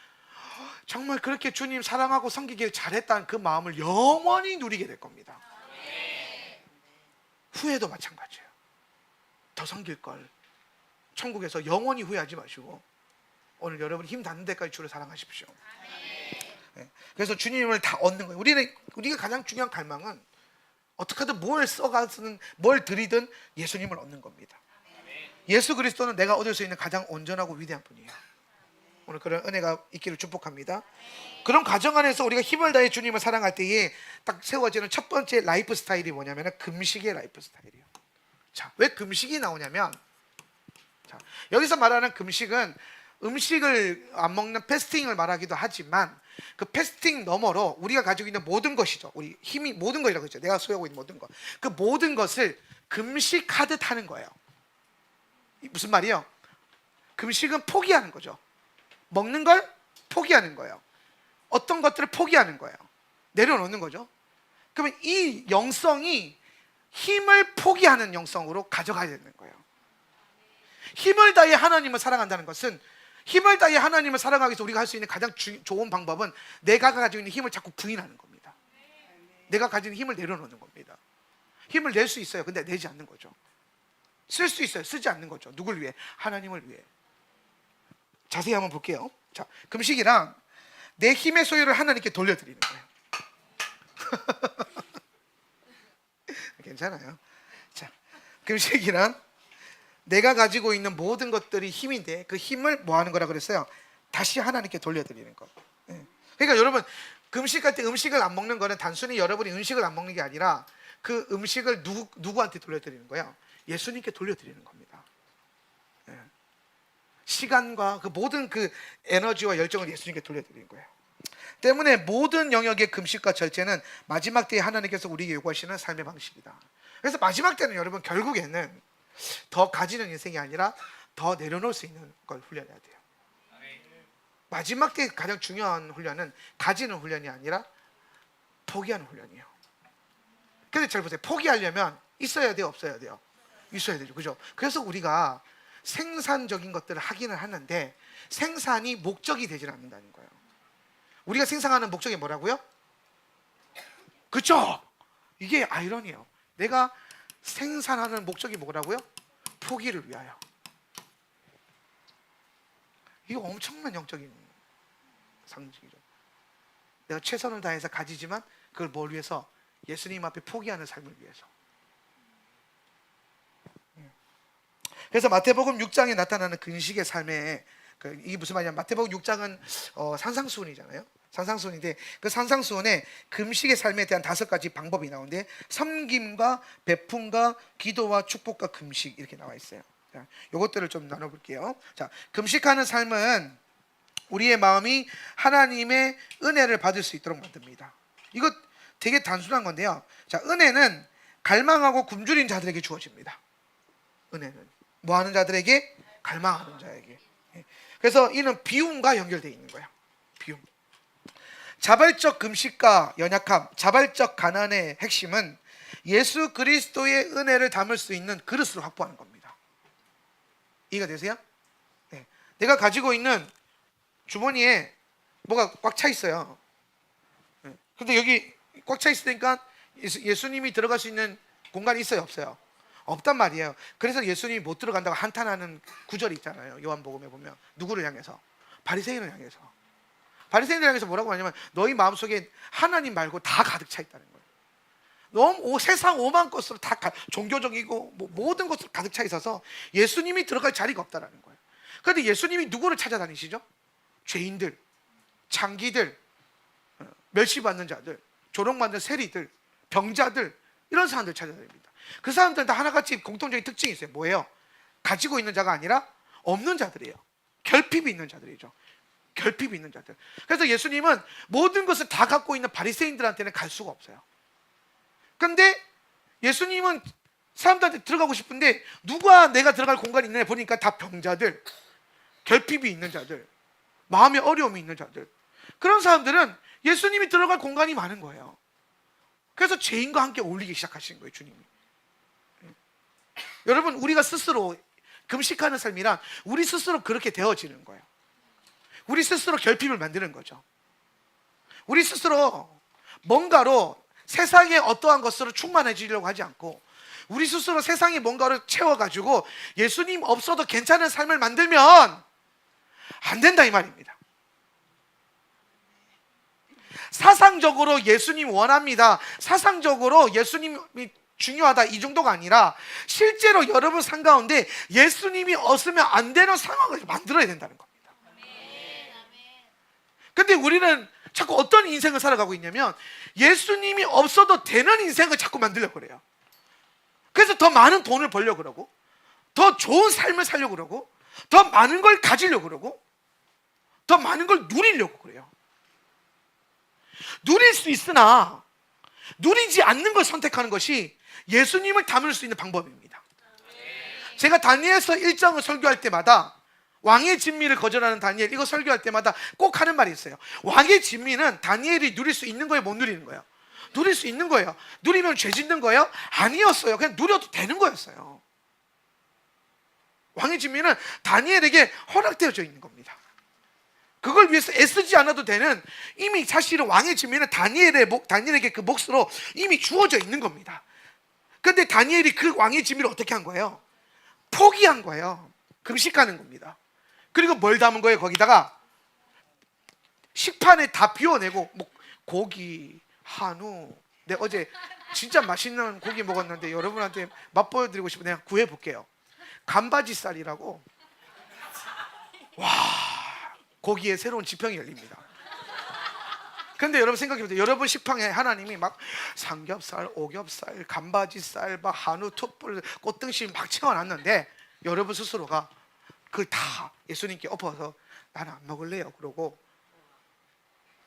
정말 그렇게 주님 사랑하고 섬기길 잘했다는 그 마음을 영원히 누리게 될 겁니다. 후회도 마찬가지예요. 더 섬길 걸 천국에서 영원히 후회하지 마시고 오늘 여러분 힘 닿는 데까지 주를 사랑하십시오. 네. 그래서 주님을 다 얻는 거예요. 우리가 가장 중요한 갈망은 어떻게든 뭘 써가든 뭘 드리든 예수님을 얻는 겁니다. 예수 그리스도는 내가 얻을 수 있는 가장 온전하고 위대한 분이에요. 오늘 그런 은혜가 있기를 축복합니다. 그런 과정 안에서 우리가 힘을 다해 주님을 사랑할 때에 딱 세워지는 첫 번째 라이프 스타일이 뭐냐면 금식의 라이프 스타일이에요. 자, 왜 금식이 나오냐면, 자, 여기서 말하는 금식은 음식을 안 먹는 패스팅을 말하기도 하지만 그 패스팅 너머로 우리가 가지고 있는 모든 것이죠. 우리 힘이 모든 것이라고 했죠. 내가 소유하고 있는 모든 것. 그 모든 것을 금식하듯 하는 거예요. 무슨 말이요? 금식은 포기하는 거죠. 먹는 걸 포기하는 거예요. 어떤 것들을 포기하는 거예요. 내려놓는 거죠. 그러면 이 영성이 힘을 포기하는 영성으로 가져가야 되는 거예요. 힘을 다해 하나님을 사랑한다는 것은, 힘을 다해 하나님을 사랑하기 위해서 우리가 할 수 있는 가장 좋은 방법은 내가 가지고 있는 힘을 자꾸 부인하는 겁니다. 내가 가진 힘을 내려놓는 겁니다. 힘을 낼 수 있어요. 근데 내지 않는 거죠. 쓸 수 있어요. 쓰지 않는 거죠. 누굴 위해? 하나님을 위해. 자세히 한번 볼게요. 자, 금식이랑 내 힘의 소유를 하나님께 돌려드리는 거예요. 괜찮아요. 자, 금식이란 내가 가지고 있는 모든 것들이 힘인데 그 힘을 뭐 하는 거라 그랬어요? 다시 하나님께 돌려드리는 거. 그러니까 여러분, 금식할 때 음식을 안 먹는 거는 단순히 여러분이 음식을 안 먹는 게 아니라 그 음식을 누구한테 돌려드리는 거예요? 예수님께 돌려드리는 겁니다. 시간과 그 모든 그 에너지와 열정을 예수님께 돌려드리는 거예요. 때문에 모든 영역의 금식과 절제는 마지막 때에 하나님께서 우리에게 요구하시는 삶의 방식이다. 그래서 마지막 때는 여러분, 결국에는 더 가지는 인생이 아니라 더 내려놓을 수 있는 걸 훈련해야 돼요. 마지막 때 가장 중요한 훈련은 가지는 훈련이 아니라 포기하는 훈련이에요. 근데 잘 보세요. 포기하려면 있어야 돼요, 없어야 돼요? 있어야 되죠. 그죠? 그래서 우리가 생산적인 것들을 하기는 하는데 생산이 목적이 되질 않는다는 거예요. 우리가 생산하는 목적이 뭐라고요? 그렇죠? 이게 아이러니예요. 내가 생산하는 목적이 뭐라고요? 포기를 위하여. 이거 엄청난 영적인 상징이죠. 내가 최선을 다해서 가지지만 그걸 뭘 위해서? 예수님 앞에 포기하는 삶을 위해서. 그래서 마태복음 6장에 나타나는 근식의 삶에, 이게 무슨 말이냐면 마태복음 6장은 산상수훈이잖아요. 산상수훈인데 그 산상수훈에 금식의 삶에 대한 5가지 방법이 나오는데 섬김과 베품과 기도와 축복과 금식 이렇게 나와 있어요. 자, 이것들을 좀 나눠볼게요. 자, 금식하는 삶은 우리의 마음이 하나님의 은혜를 받을 수 있도록 만듭니다. 이거 되게 단순한 건데요. 자, 은혜는 갈망하고 굶주린 자들에게 주어집니다. 은혜는 뭐 하는 자들에게? 갈망하는 자에게. 그래서 이는 비움과 연결되어 있는 거예요. 비움. 자발적 금식과 연약함, 자발적 가난의 핵심은 예수 그리스도의 은혜를 담을 수 있는 그릇을 확보하는 겁니다. 이해가 되세요? 네. 내가 가지고 있는 주머니에 뭐가 꽉 차 있어요. 네. 근데 여기 꽉 차 있으니까 예수님이 들어갈 수 있는 공간이 있어요, 없어요? 없단 말이에요. 그래서 예수님이 못 들어간다고 한탄하는 구절이 있잖아요. 요한복음에 보면 누구를 향해서? 바리새인을 향해서. 바리새인을 향해서 뭐라고 하냐면 너희 마음속에 하나님 말고 다 가득 차 있다는 거예요. 너무 세상 오만 것으로 다 종교적이고 모든 것으로 가득 차 있어서 예수님이 들어갈 자리가 없다라는 거예요. 그런데 예수님이 누구를 찾아다니시죠? 죄인들, 창기들, 멸시받는 자들, 조롱받는 세리들, 병자들, 이런 사람들 찾아다닙니다. 그 사람들은 다 하나같이 공통적인 특징이 있어요. 뭐예요? 가지고 있는 자가 아니라 없는 자들이에요. 결핍이 있는 자들이죠. 결핍이 있는 자들. 그래서 예수님은 모든 것을 다 갖고 있는 바리새인들한테는 갈 수가 없어요. 그런데 예수님은 사람들한테 들어가고 싶은데 누가 내가 들어갈 공간이 있느냐 보니까 다 병자들, 결핍이 있는 자들, 마음에 어려움이 있는 자들, 그런 사람들은 예수님이 들어갈 공간이 많은 거예요. 그래서 죄인과 함께 어울리기 시작하신 거예요, 주님이. 여러분, 우리가 스스로 금식하는 삶이란 우리 스스로 그렇게 되어지는 거예요. 우리 스스로 결핍을 만드는 거죠. 우리 스스로 뭔가로 세상의 어떠한 것으로 충만해지려고 하지 않고 우리 스스로 세상의 뭔가를 채워가지고 예수님 없어도 괜찮은 삶을 만들면 안 된다 이 말입니다. 사상적으로 예수님 원합니다, 사상적으로 예수님이 중요하다, 이 정도가 아니라 실제로 여러분 삶 가운데 예수님이 없으면 안 되는 상황을 만들어야 된다는 겁니다. 근데 우리는 자꾸 어떤 인생을 살아가고 있냐면 예수님이 없어도 되는 인생을 자꾸 만들려고 그래요. 그래서 더 많은 돈을 벌려고 그러고 더 좋은 삶을 살려고 그러고 더 많은 걸 가지려고 그러고 더 많은 걸 누리려고 그래요. 누릴 수 있으나 누리지 않는 걸 선택하는 것이 예수님을 담을 수 있는 방법입니다. 제가 다니엘서 1장을 설교할 때마다 왕의 진미를 거절하는 다니엘, 이거 설교할 때마다 꼭 하는 말이 있어요. 왕의 진미는 다니엘이 누릴 수 있는 거예요, 못 누리는 거예요? 누릴 수 있는 거예요. 누리면 죄 짓는 거예요? 아니었어요. 그냥 누려도 되는 거였어요. 왕의 진미는 다니엘에게 허락되어져 있는 겁니다. 그걸 위해서 애쓰지 않아도 되는, 이미 사실은 왕의 진미는 다니엘에게 그 몫으로 이미 주어져 있는 겁니다. 근데 다니엘이 그 왕의 진미를 어떻게 한 거예요? 포기한 거예요. 금식하는 겁니다. 그리고 뭘 담은 거예요? 거기다가 식판에 다 비워내고, 뭐 고기, 한우, 내가 어제 진짜 맛있는 고기 먹었는데 여러분한테 맛보여드리고 싶어 내가 구해볼게요. 간바지살이라고. 와, 고기에 새로운 지평이 열립니다. 근데 여러분 생각해보세요. 여러분 식판에 하나님이 막 삼겹살, 오겹살, 간바지살, 막 한우, 툭불, 꽃등심 막 채워놨는데 여러분 스스로가 그 다 예수님께 엎어서 나는 안 먹을래요 그러고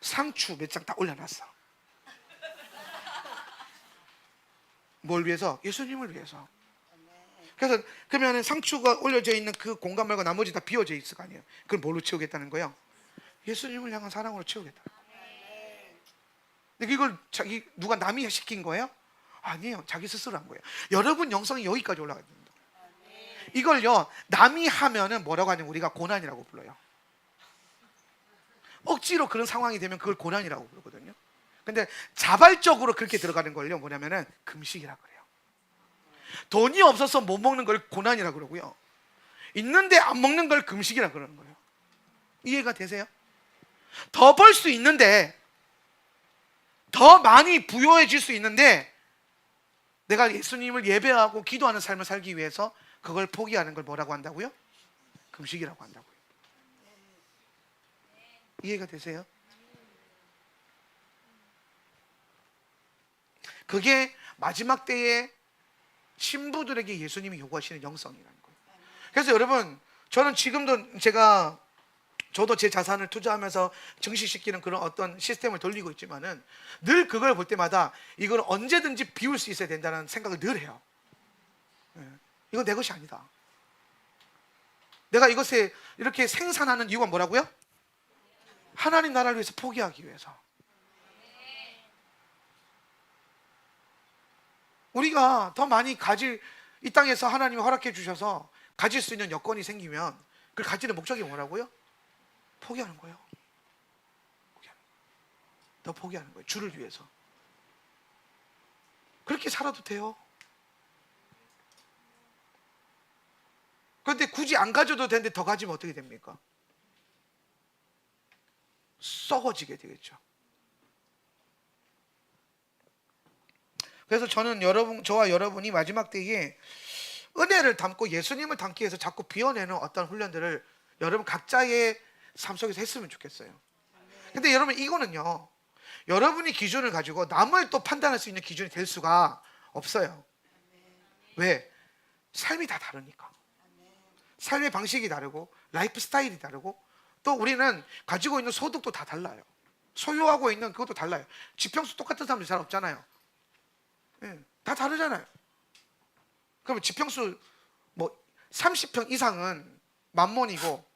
상추 몇 장 딱 올려놨어. 뭘 위해서? 예수님을 위해서. 그래서 그러면 상추가 올려져 있는 그 공간 말고 나머지 다 비워져 있을 거 아니에요. 그걸 뭘로 채우겠다는 거예요? 예수님을 향한 사랑으로 채우겠다. 근데 이걸 누가 남이 시킨 거예요? 아니에요. 자기 스스로 한 거예요. 여러분 영성이 여기까지 올라가야 됩니다. 이걸요, 남이 하면은 뭐라고 하냐면 우리가 고난이라고 불러요. 억지로 그런 상황이 되면 그걸 고난이라고 부르거든요. 근데 자발적으로 그렇게 들어가는 걸요, 뭐냐면은 금식이라고 그래요. 돈이 없어서 못 먹는 걸 고난이라고 그러고요, 있는데 안 먹는 걸 금식이라고 그러는 거예요. 이해가 되세요? 더 벌 수 있는데, 더 많이 부유해질 수 있는데 내가 예수님을 예배하고 기도하는 삶을 살기 위해서 그걸 포기하는 걸 뭐라고 한다고요? 금식이라고 한다고요. 이해가 되세요? 그게 마지막 때에 신부들에게 예수님이 요구하시는 영성이라는 거예요. 그래서 여러분, 저는 지금도 저도 제 자산을 투자하면서 증식시키는 그런 어떤 시스템을 돌리고 있지만은 늘 그걸 볼 때마다 이걸 언제든지 비울 수 있어야 된다는 생각을 늘 해요. 이건 내 것이 아니다. 내가 이것에 이렇게 생산하는 이유가 뭐라고요? 하나님 나라를 위해서 포기하기 위해서. 우리가 더 많이 이 땅에서 하나님이 허락해 주셔서 가질 수 있는 여건이 생기면 그걸 가지는 목적이 뭐라고요? 포기하는 거예요. 더 포기하는 거예요. 주를 위해서. 그렇게 살아도 돼요. 그런데 굳이 안 가져도 되는데 더 가지면 어떻게 됩니까? 썩어지게 되겠죠. 그래서 저는 저와 여러분이 마지막 때에 은혜를 담고 예수님을 담기 위해서 자꾸 비워내는 어떤 훈련들을 여러분 각자의 삶 속에서 했으면 좋겠어요. 근데 여러분, 이거는요, 여러분이 기준을 가지고 남을 또 판단할 수 있는 기준이 될 수가 없어요. 왜? 삶이 다 다르니까. 삶의 방식이 다르고 라이프 스타일이 다르고 또 우리는 가지고 있는 소득도 다 달라요. 소유하고 있는 그것도 달라요. 지평수 똑같은 사람들이 잘 없잖아요. 다 다르잖아요. 그러면 지평수 뭐 30평 이상은 만몬이고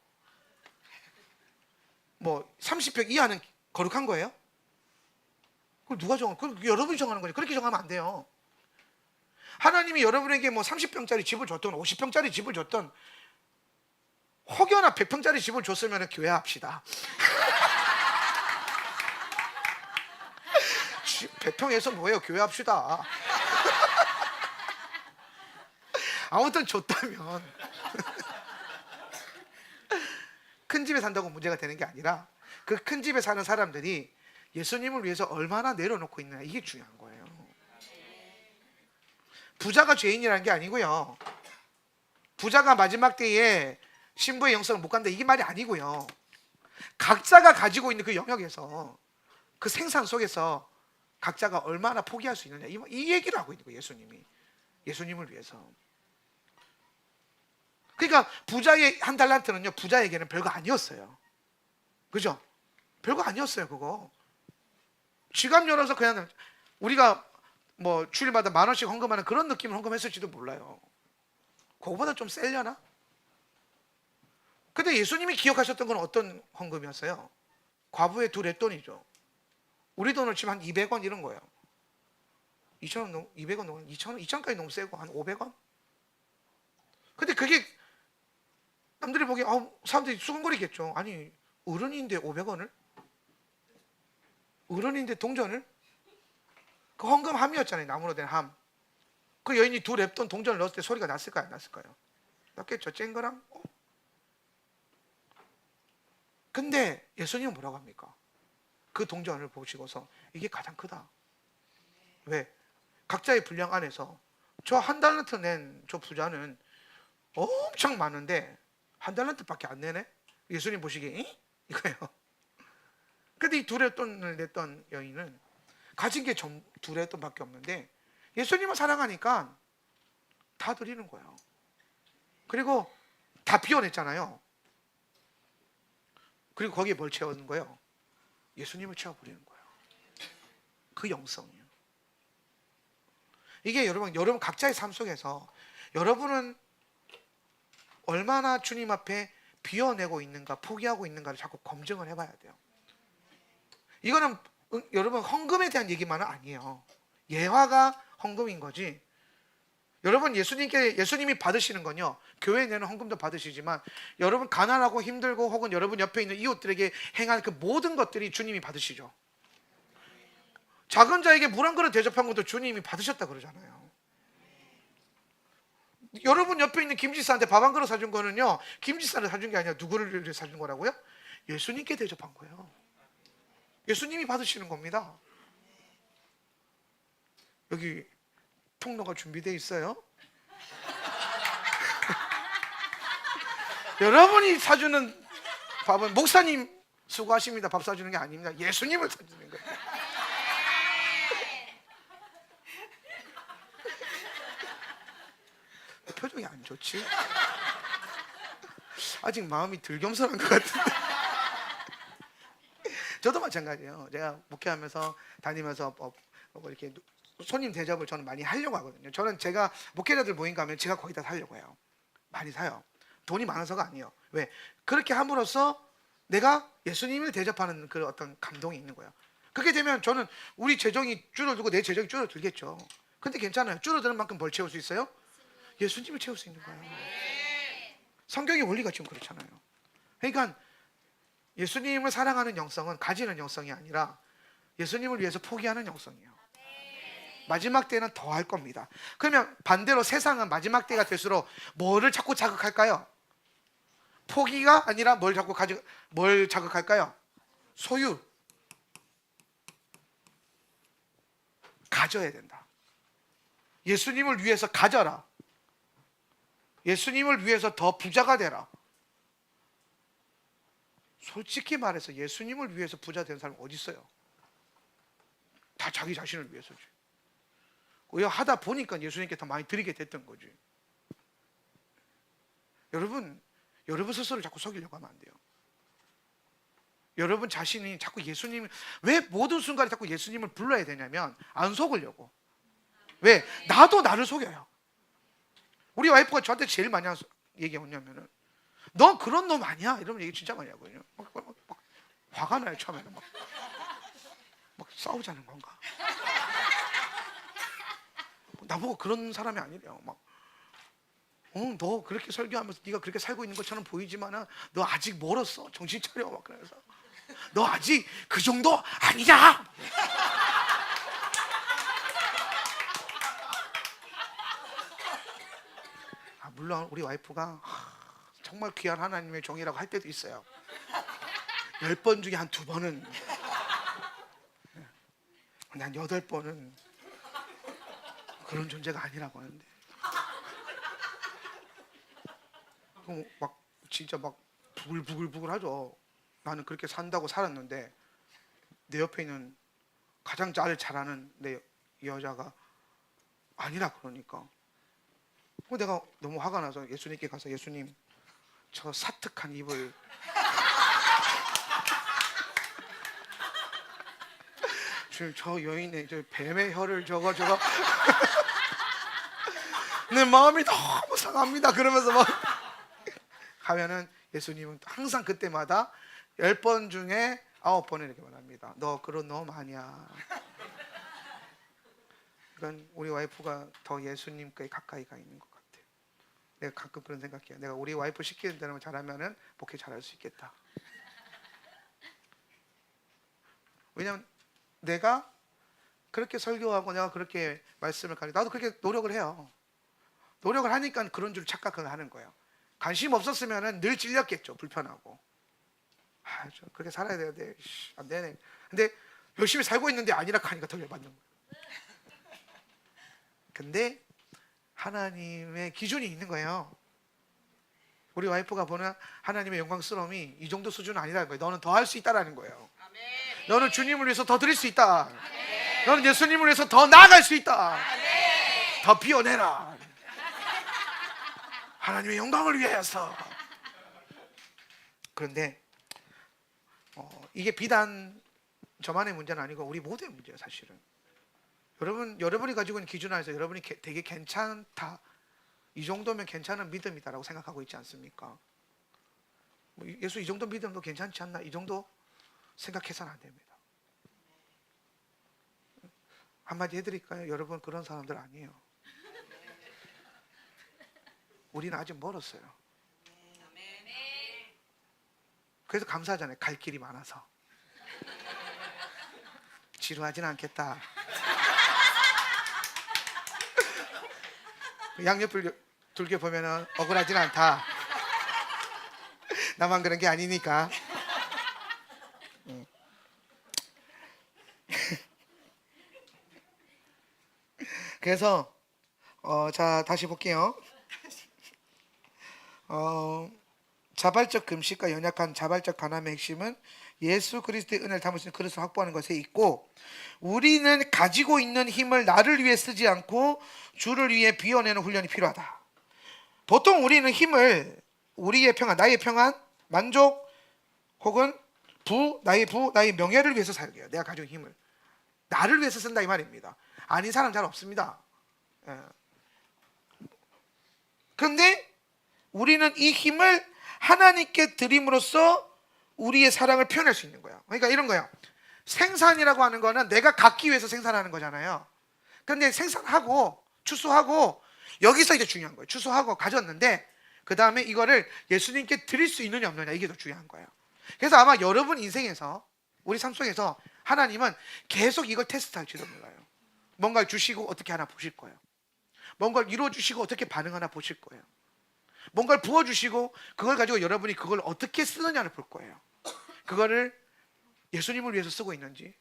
뭐 30평 이하는 거룩한 거예요? 그걸 누가 그걸 여러분이 정하는 거죠. 그렇게 정하면 안 돼요. 하나님이 여러분에게 뭐 30평짜리 집을 줬던 50평짜리 집을 줬던 혹여나 100평짜리 집을 줬으면 교회합시다. 100평에서 뭐예요? 교회합시다. 아무튼 줬다면 큰 집에 산다고 문제가 되는 게 아니라 그 큰 집에 사는 사람들이 예수님을 위해서 얼마나 내려놓고 있느냐, 이게 중요한 거예요. 부자가 죄인이라는 게 아니고요, 부자가 마지막 때에 신부의 영성을 못 간다, 이게 말이 아니고요, 각자가 가지고 있는 그 영역에서 그 생산 속에서 각자가 얼마나 포기할 수 있느냐, 이 얘기를 하고 있는 거예요. 예수님을 위해서. 그러니까 부자의 한 달란트는요, 부자에게는 별거 아니었어요. 그죠? 별거 아니었어요. 그거 지갑 열어서 그냥 우리가 뭐 주일마다 10,000원씩 헌금하는 그런 느낌을 헌금했을지도 몰라요. 그거보다 좀 세려나? 근데 예수님이 기억하셨던 건 어떤 헌금이었어요? 과부의 두 렛돈이죠. 우리 돈을 치면 한 200원 이런 거예요. 2,000원, 200원 넘으면 2,000원, 2,000원까지 너무 세고 한 500원? 근데 그게 남들이 보기에 사람들이 수근거리겠죠. 아니 어른인데 500원을? 어른인데 동전을? 그 헌금함이었잖아요. 나무로 된 함. 그 여인이 두 랩돈 동전을 넣었을 때 소리가 났을까요? 안 났을까요? 났겠죠. 쨍그랑. 근데 예수님은 뭐라고 합니까? 그 동전을 보시고서 이게 가장 크다. 왜? 각자의 분량 안에서 저 한 달란트 낸 저 부자는 엄청 많은데 한 달란트밖에 안 내네? 예수님 보시기에 이거예요. 근데 이 두 랩돈을 냈던 여인은 가진 게 두 랩돈밖에 없는데 예수님을 사랑하니까 다 드리는 거예요. 그리고 다 비워냈잖아요. 그리고 거기에 뭘 채우는 거예요? 예수님을 채워버리는 거예요. 그 영성이에요. 이게 여러분 각자의 삶 속에서 여러분은 얼마나 주님 앞에 비워내고 있는가, 포기하고 있는가를 자꾸 검증을 해봐야 돼요. 이거는 여러분 헌금에 대한 얘기만은 아니에요. 예화가 헌금인 거지. 여러분 예수님이 받으시는 건요, 교회에 내는 헌금도 받으시지만 여러분 가난하고 힘들고 혹은 여러분 옆에 있는 이웃들에게 행한 그 모든 것들이 주님이 받으시죠. 작은 자에게 물 한 그릇 대접한 것도 주님이 받으셨다 그러잖아요. 여러분 옆에 있는 김지사한테 밥 한 그릇 사준 거는요, 김지사를 사준 게 아니라 누구를 사준 거라고요? 예수님께 대접한 거예요. 예수님이 받으시는 겁니다. 여기 통로가 준비되어 있어요. 여러분이 사주는 밥은 목사님 수고하십니다. 밥 사주는 게 아닙니다. 예수님을 사주는 거예요. 표정이 안 좋지? 아직 마음이 덜 겸손한 것 같은데. 저도 마찬가지예요. 제가 목회하면서 다니면서 이렇게 손님 대접을 저는 많이 하려고 하거든요. 저는 제가 목회자들 모임 가면 제가 거기다 사려고 해요. 많이 사요. 돈이 많아서가 아니에요. 왜? 그렇게 함으로써 내가 예수님을 대접하는 그 어떤 감동이 있는 거예요. 그렇게 되면 저는 우리 재정이 줄어들고 내 재정이 줄어들겠죠. 근데 괜찮아요. 줄어드는 만큼 뭘 채울 수 있어요? 예수님을 채울 수 있는 거예요. 성경의 원리가 지금 그렇잖아요. 그러니까 예수님을 사랑하는 영성은 가지는 영성이 아니라 예수님을 위해서 포기하는 영성이에요. 마지막 때는 더 할 겁니다. 그러면 반대로 세상은 마지막 때가 될수록 뭐를 자꾸 자극할까요? 포기가 아니라 뭘 자극할까요? 소유. 가져야 된다. 예수님을 위해서 가져라. 예수님을 위해서 더 부자가 되라. 솔직히 말해서 예수님을 위해서 부자 된 사람 어디 있어요? 다 자기 자신을 위해서지. 하다 보니까 예수님께 더 많이 드리게 됐던 거지. 여러분 스스로를 자꾸 속이려고 하면 안 돼요. 여러분 자신이 자꾸 왜 모든 순간에 자꾸 예수님을 불러야 되냐면 안 속으려고. 왜? 나도 나를 속여요. 우리 와이프가 저한테 제일 많이 하는 얘기가 뭐냐면은 너 그런 놈 아니야? 이러면 얘기 진짜 많이 하거든요. 막 화가 나요. 처음에는 막 싸우자는 건가? 나보고 그런 사람이 아니래요. 너 그렇게 설교하면서 네가 그렇게 살고 있는 것처럼 보이지만은 너 아직 멀었어. 정신 차려. 막 그래서 너 아직 그 정도 아니야. 물론 우리 와이프가 정말 귀한 하나님의 종이라고 할 때도 있어요. 10번 중에 한 2번은, 난 8번은 그런 존재가 아니라고 하는데, 진짜 부글부글 하죠. 나는 그렇게 산다고 살았는데 내 옆에 있는 가장 나를 잘하는 내 여자가 아니라 그러니까 내가 너무 화가 나서 예수님께 가서 예수님, 저 사특한 입을 지금 저 여인의 저 뱀의 혀를 저거 내 마음이 너무 상합니다. 그러면서 하면은 예수님은 항상 그때마다 10번 중에 9번은 이렇게 말합니다. 너 그런 놈 아니야. 이건 우리 와이프가 더 예수님께 가까이 가 있는 것 같아요. 내가 가끔 그런 생각해요. 내가 우리 와이프 시키는 대로 잘하면은 목회 잘할 수 있겠다. 왜냐면 내가 그렇게 설교하고 내가 그렇게 말씀을 가르쳐 나도 그렇게 노력을 해요. 노력을 하니까 그런 줄 착각을 하는 거예요. 관심 없었으면은 늘 찔렸겠죠. 불편하고. 저 그렇게 살아야 되는데 안 되네. 근데 열심히 살고 있는데 아니라 하니까 더 열받는 거예요. 근데 하나님의 기준이 있는 거예요. 우리 와이프가 보는 하나님의 영광스러움이 이 정도 수준은 아니라는 거예요. 너는 더 할 수 있다라는 거예요. 너는 주님을 위해서 더 드릴 수 있다. 너는 예수님을 위해서 더 나아갈 수 있다. 더 피워내라. 하나님의 영광을 위하여서. 그런데 이게 비단 저만의 문제는 아니고 우리 모두의 문제예요. 사실은 여러분이 가지고 있는 기준 안에서 여러분이 되게 괜찮다, 이 정도면 괜찮은 믿음이다라고 생각하고 있지 않습니까? 예수 이 정도 믿음도 괜찮지 않나, 이 정도 생각해서는 안 됩니다. 한마디 해드릴까요? 여러분 그런 사람들 아니에요. 우리는 아직 멀었어요. 그래서 감사하잖아요. 갈 길이 많아서. 지루하진 않겠다. 양옆을 둘게 보면은 억울하진 않다. 나만 그런 게 아니니까. 그래서 자 다시 볼게요. 자발적 금식과 연약한 자발적 간함의 핵심은 예수 그리스도의 은혜를 담을 수 있는 그릇을 확보하는 것에 있고, 우리는 가지고 있는 힘을 나를 위해 쓰지 않고 주를 위해 비워내는 훈련이 필요하다. 보통 우리는 힘을 우리의 평안, 나의 평안, 만족 혹은 나의 명예를 위해서 사용해요. 내가 가지고 있는 힘을 나를 위해서 쓴다 이 말입니다. 아닌 사람 잘 없습니다. 그런데 우리는 이 힘을 하나님께 드림으로써 우리의 사랑을 표현할 수 있는 거예요. 그러니까 이런 거예요. 생산이라고 하는 거는 내가 갖기 위해서 생산하는 거잖아요. 그런데 생산하고 추수하고 여기서 이제 중요한 거예요. 추수하고 가졌는데 그 다음에 이거를 예수님께 드릴 수 있느냐 없느냐, 이게 더 중요한 거예요. 그래서 아마 여러분 인생에서, 우리 삶 속에서 하나님은 계속 이걸 테스트할지도 몰라요. 뭔가를 주시고 어떻게 하나 보실 거예요. 뭔가를 이루어주시고 어떻게 반응하나 보실 거예요. 뭔가를 부어주시고 그걸 가지고 여러분이 그걸 어떻게 쓰느냐를 볼 거예요. 그거를 예수님을 위해서 쓰고 있는지,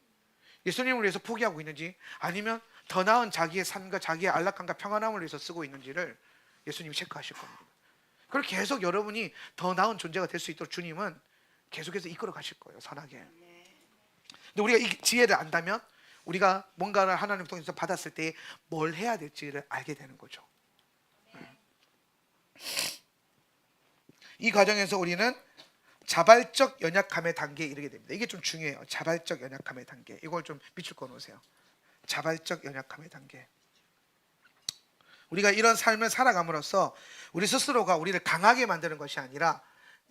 예수님을 위해서 포기하고 있는지, 아니면 더 나은 자기의 삶과 자기의 안락함과 평안함을 위해서 쓰고 있는지를 예수님이 체크하실 겁니다. 그걸 계속 여러분이 더 나은 존재가 될 수 있도록 주님은 계속해서 이끌어 가실 거예요. 선하게. 근데 우리가 이 지혜를 안다면 우리가 뭔가를 하나님 통해서 받았을 때 뭘 해야 될지를 알게 되는 거죠. 이 과정에서 우리는 자발적 연약함의 단계에 이르게 됩니다. 이게 좀 중요해요. 자발적 연약함의 단계. 이걸 좀 밑줄 그어 놓으세요. 자발적 연약함의 단계. 우리가 이런 삶을 살아감으로써 우리 스스로가 우리를 강하게 만드는 것이 아니라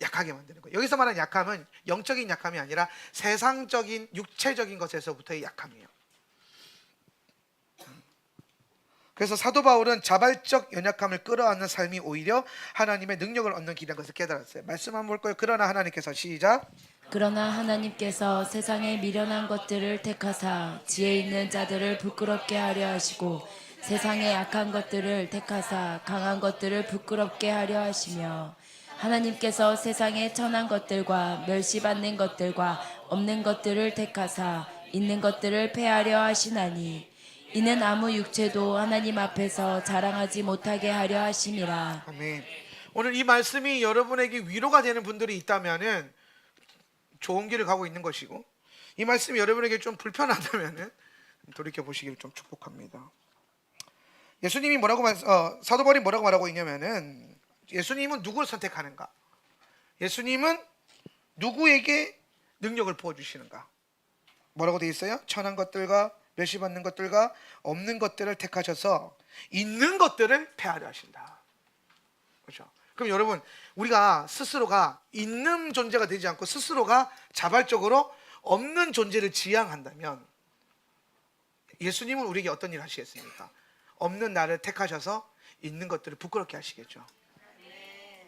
약하게 만드는 거예요. 여기서 말하는 약함은 영적인 약함이 아니라 세상적인 육체적인 것에서부터의 약함이에요. 그래서 사도 바울은 자발적 연약함을 끌어안는 삶이 오히려 하나님의 능력을 얻는 길이라는 것을 깨달았어요. 말씀 한번 볼 거예요. 그러나 하나님께서, 시작. 그러나 하나님께서 세상의 미련한 것들을 택하사 지혜 있는 자들을 부끄럽게 하려 하시고 세상의 약한 것들을 택하사 강한 것들을 부끄럽게 하려 하시며, 하나님께서 세상의 천한 것들과 멸시받는 것들과 없는 것들을 택하사 있는 것들을 패하려 하시나니, 이는 아무 육체도 하나님 앞에서 자랑하지 못하게 하려 하심이라. 아멘. 오늘 이 말씀이 여러분에게 위로가 되는 분들이 있다면은 좋은 길을 가고 있는 것이고, 이 말씀이 여러분에게 좀 불편하다면은 돌이켜 보시기를 좀 축복합니다. 예수님이 사도 바울이 뭐라고 말하고 있냐면은, 예수님은 누구를 선택하는가? 예수님은 누구에게 능력을 부어 주시는가? 뭐라고 되어 있어요? 천한 것들과 멸시받는 것들과 없는 것들을 택하셔서 있는 것들을 패하려 하신다. 그렇죠? 그럼 여러분, 우리가 스스로가 있는 존재가 되지 않고 스스로가 자발적으로 없는 존재를 지향한다면 예수님은 우리에게 어떤 일을 하시겠습니까? 없는 나를 택하셔서 있는 것들을 부끄럽게 하시겠죠.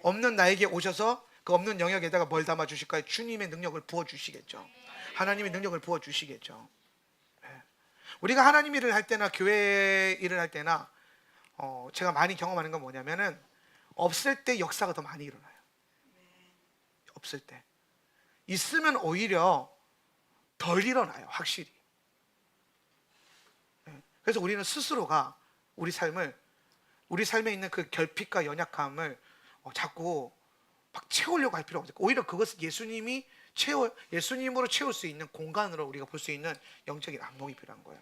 없는 나에게 오셔서 그 없는 영역에다가 뭘 담아 주실까요? 주님의 능력을 부어 주시겠죠. 하나님의 능력을 부어 주시겠죠. 우리가 하나님 일을 할 때나 교회 일을 할 때나 제가 많이 경험하는 건 뭐냐면은 없을 때 역사가 더 많이 일어나요. 없을 때. 있으면 오히려 덜 일어나요, 확실히. 그래서 우리는 스스로가 우리 삶에 있는 그 결핍과 연약함을 자꾸 막 채우려고 할 필요가 없어요. 오히려 그것을 예수님으로 채울 수 있는 공간으로 우리가 볼 수 있는 영적인 안목이 필요한 거예요.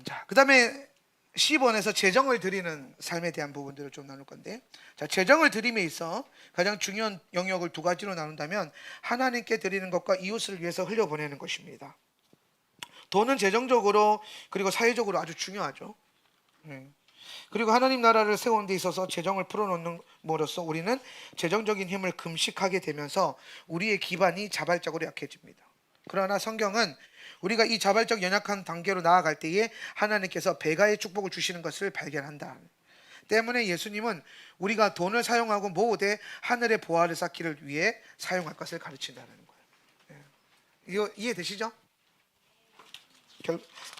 자, 그 다음에 10원에서 재정을 드리는 삶에 대한 부분들을 좀 나눌 건데, 자, 재정을 드림에 있어 가장 중요한 영역을 두 가지로 나눈다면 하나님께 드리는 것과 이웃을 위해서 흘려보내는 것입니다. 돈은 재정적으로 그리고 사회적으로 아주 중요하죠. 그리고 하나님 나라를 세우는 데 있어서 재정을 풀어놓는으로써 우리는 재정적인 힘을 금식하게 되면서 우리의 기반이 자발적으로 약해집니다. 그러나 성경은 우리가 이 자발적 연약한 단계로 나아갈 때에 하나님께서 배가의 축복을 주시는 것을 발견한다. 때문에 예수님은 우리가 돈을 사용하고 모으되 하늘의 보화를 쌓기를 위해 사용할 것을 가르친다는 거예요. 이거 이해되시죠?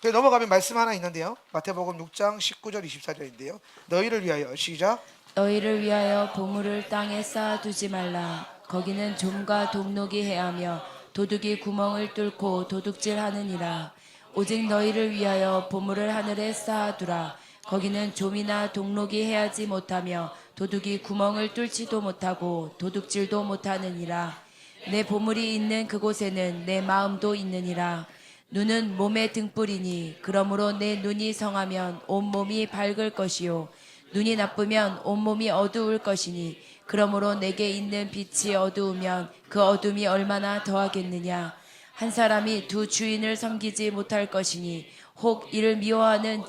넘어가면 말씀 하나 있는데요. 마태복음 6장 19절 24절인데요. 너희를 위하여, 시작. 너희를 위하여 보물을 땅에 쌓아두지 말라. 거기는 좀과 동록이 해하며 도둑이 구멍을 뚫고 도둑질하느니라. 오직 너희를 위하여 보물을 하늘에 쌓아두라. 거기는 좀이나 동록이 해하지 못하며 도둑이 구멍을 뚫지도 못하고 도둑질도 못하느니라. 내 보물이 있는 그곳에는 내 마음도 있느니라. 눈은 몸의 등불이니 그러므로 내 눈이 성하면 온몸이 밝을 것이요 눈이 나쁘면 온몸이 어두울 것이니 그러므로 내게 있는 빛이 어두우면 그 어둠이 얼마나 더하겠느냐. 한 사람이 두 주인을 섬기지 못할 것이니 혹 이를 미워하는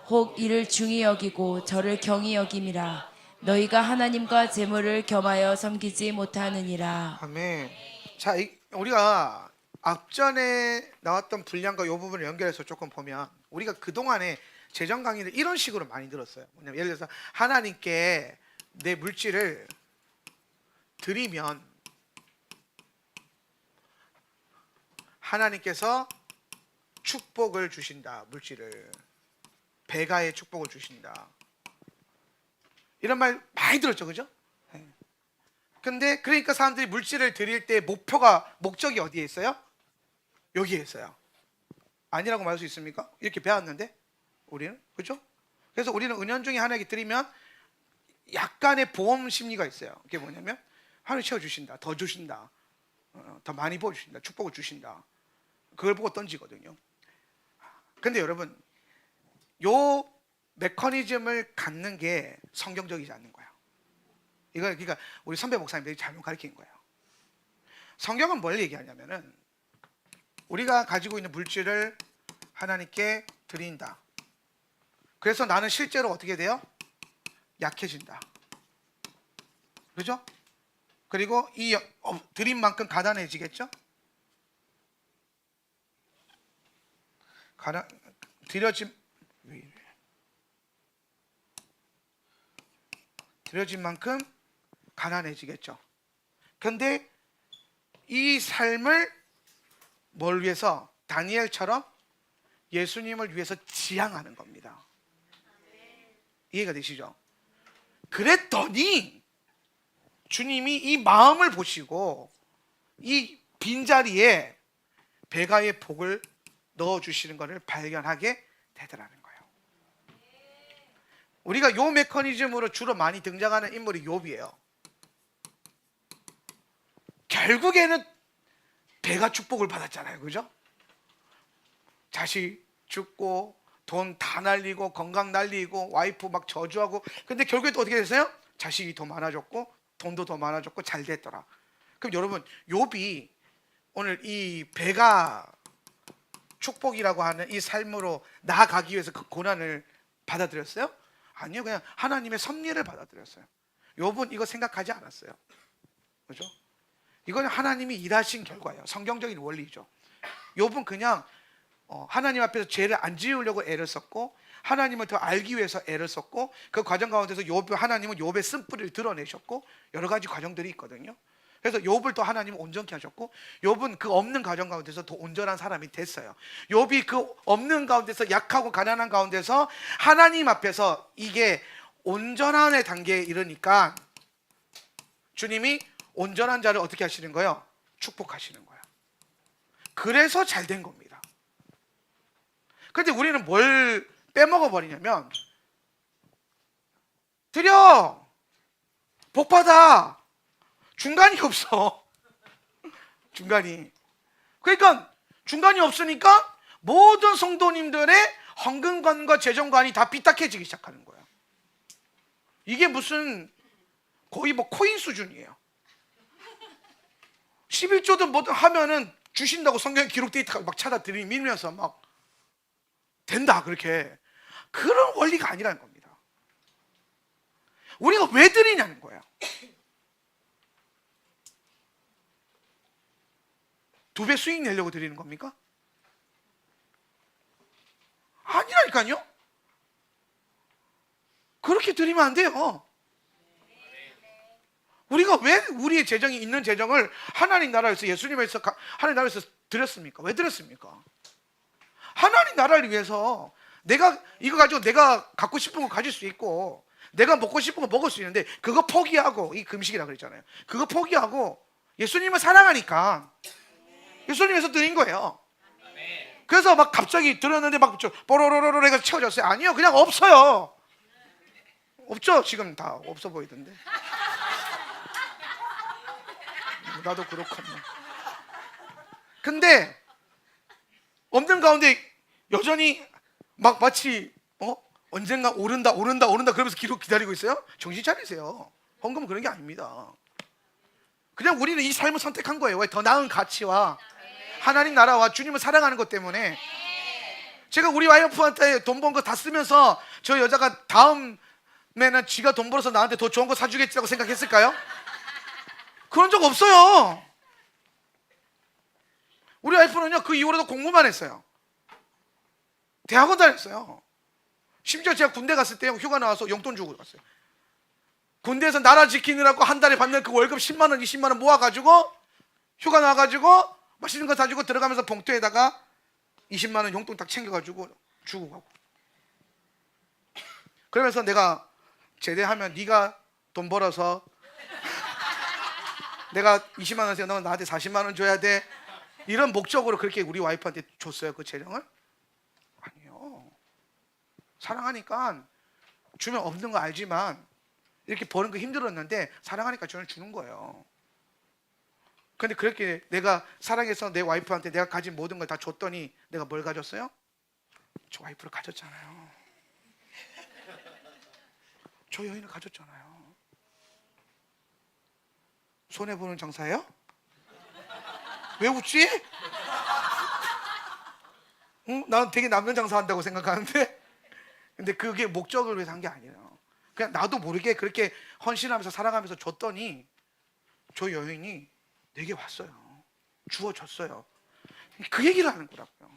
혹 이를 중히 여기고 저를 경히 여김이라. 너희가 하나님과 재물을 겸하여 섬기지 못하느니라. 아멘. 자, 우리가 앞전에 나왔던 분량과 이 부분을 연결해서 조금 보면 우리가 그동안에 재정 강의를 이런 식으로 많이 들었어요. 뭐냐면 예를 들어서 하나님께 내 물질을 드리면 하나님께서 축복을 주신다. 물질을 배가의 축복을 주신다. 이런 말 많이 들었죠, 그죠? 근데 그러니까 사람들이 물질을 드릴 때 목적이 어디에 있어요? 여기에 있어요. 아니라고 말할 수 있습니까? 이렇게 배웠는데 우리는, 그죠? 그래서 우리는 은연중에 하나님께 드리면 약간의 보험 심리가 있어요. 그게 뭐냐면 하나님 채워주신다, 더 주신다, 더 많이 부어주신다, 축복을 주신다. 그걸 보고 던지거든요. 근데 여러분, 요 메커니즘을 갖는 게 성경적이지 않는 거예요. 이거 그러니까 우리 선배 목사님들이 잘못 가르친 거예요. 성경은 뭘 얘기하냐면은 우리가 가지고 있는 물질을 하나님께 드린다. 그래서 나는 실제로 어떻게 돼요? 약해진다. 그죠? 그리고 이 드린 만큼 가난해지겠죠? 드려진 만큼 가난해지겠죠. 근데 이 삶을 뭘 위해서? 다니엘처럼 예수님을 위해서 지향하는 겁니다. 이해가 되시죠? 그랬더니 주님이 이 마음을 보시고 이 빈자리에 배가의 복을 넣어주시는 것을 발견하게 되더라는 거예요. 우리가 요 메커니즘으로 주로 많이 등장하는 인물이 욥이에요. 결국에는 배가 축복을 받았잖아요, 그죠? 자식 죽고 돈 다 날리고 건강 날리고 와이프 막 저주하고, 근데 결국에 또 어떻게 됐어요? 자식이 더 많아졌고 돈도 더 많아졌고 잘 됐더라. 그럼 여러분, 욥이 오늘 이 배가 축복이라고 하는 이 삶으로 나아가기 위해서 그 고난을 받아들였어요? 아니요, 그냥 하나님의 섭리를 받아들였어요. 욥은 이거 생각하지 않았어요. 그죠? 이거는 하나님이 일하신 결과예요. 성경적인 원리죠. 욥은 그냥 하나님 앞에서 죄를 안 지으려고 애를 썼고, 하나님을 더 알기 위해서 애를 썼고, 그 과정 가운데서 하나님은 욥의 쓴뿌리를 드러내셨고, 여러 가지 과정들이 있거든요. 그래서 욥을 더 하나님은 온전케 하셨고, 욥은 그 없는 과정 가운데서 더 온전한 사람이 됐어요. 욥이 그 없는 가운데서, 약하고 가난한 가운데서 하나님 앞에서 이게 온전함의 단계에 이르니까 주님이 온전한 자를 어떻게 하시는 거예요? 축복하시는 거예요. 그래서 잘 된 겁니다. 그런데 우리는 뭘 빼먹어 버리냐면, 드려, 복받아, 중간이 없어. 중간이. 그러니까 중간이 없으니까 모든 성도님들의 헌금관과 재정관이 다 삐딱해지기 시작하는 거예요. 이게 무슨 거의 뭐 코인 수준이에요. 11조든 뭐든 하면은 주신다고 성경에 기록되어 있다고 막 찾아 들이밀면서 막 된다, 그렇게. 그런 원리가 아니라는 겁니다. 우리가 왜 드리냐는 거예요. 두 배 수익 내려고 드리는 겁니까? 아니라니까요. 그렇게 드리면 안 돼요. 우리가 왜 우리의 재정이 있는 재정을 하나님 나라에서, 예수님에서 하나님 나라에서 드렸습니까? 왜 드렸습니까? 하나님 나라를 위해서. 내가 이거 가지고 내가 갖고 싶은 거 가질 수 있고, 내가 먹고 싶은 거 먹을 수 있는데, 그거 포기하고, 이 금식이라 그랬잖아요. 그거 포기하고 예수님을 사랑하니까 예수님에서 드린 거예요. 그래서 막 갑자기 들었는데 막 뽀로로로로 해서 채워졌어요? 아니요, 그냥 없어요. 없죠. 지금 다 없어 보이던데. 나도 그렇거든요. 근데 없는 가운데 여전히 막 마치 언젠가 오른다 그러면서 기다리고 있어요? 정신 차리세요. 헌금은 그런 게 아닙니다. 그냥 우리는 이 삶을 선택한 거예요. 왜? 더 나은 가치와 하나님 나라와 주님을 사랑하는 것 때문에. 제가 우리 와이프한테 돈 번 거 다 쓰면서 저 여자가 다음에는 지가 돈 벌어서 나한테 더 좋은 거 사주겠지라고 생각했을까요? 그런 적 없어요. 우리 와이프는요, 그 이후로도 공부만 했어요. 대학원 다녔어요. 심지어 제가 군대 갔을 때 휴가 나와서 용돈 주고 갔어요. 군대에서 나라 지키느라고 한 달에 받는 그 월급 10만 원, 20만 원 모아가지고 휴가 나와가지고 맛있는 거 사주고 들어가면서 봉투에다가 20만 원 용돈 딱 챙겨가지고 주고 가고. 그러면서 내가 제대하면 네가 돈 벌어서 내가 20만 원씩 넣으면 나한테 40만 원 줘야 돼. 이런 목적으로 그렇게 우리 와이프한테 줬어요, 그 재정을? 아니요. 사랑하니까 주면 없는 거 알지만 이렇게 버는 거 힘들었는데 사랑하니까 저는 주는 거예요. 근데 그렇게 내가 사랑해서 내 와이프한테 내가 가진 모든 걸 다 줬더니 내가 뭘 가졌어요? 저 와이프를 가졌잖아요. 저 여인을 가졌잖아요. 손해보는 장사예요? 왜 웃지? 응? 난 되게 남는 장사 한다고 생각하는데. 근데 그게 목적을 위해서 한 게 아니에요. 그냥 나도 모르게 그렇게 헌신하면서 살아가면서 줬더니 저 여인이 내게 왔어요. 주어졌어요. 그 얘기를 하는 거라고요.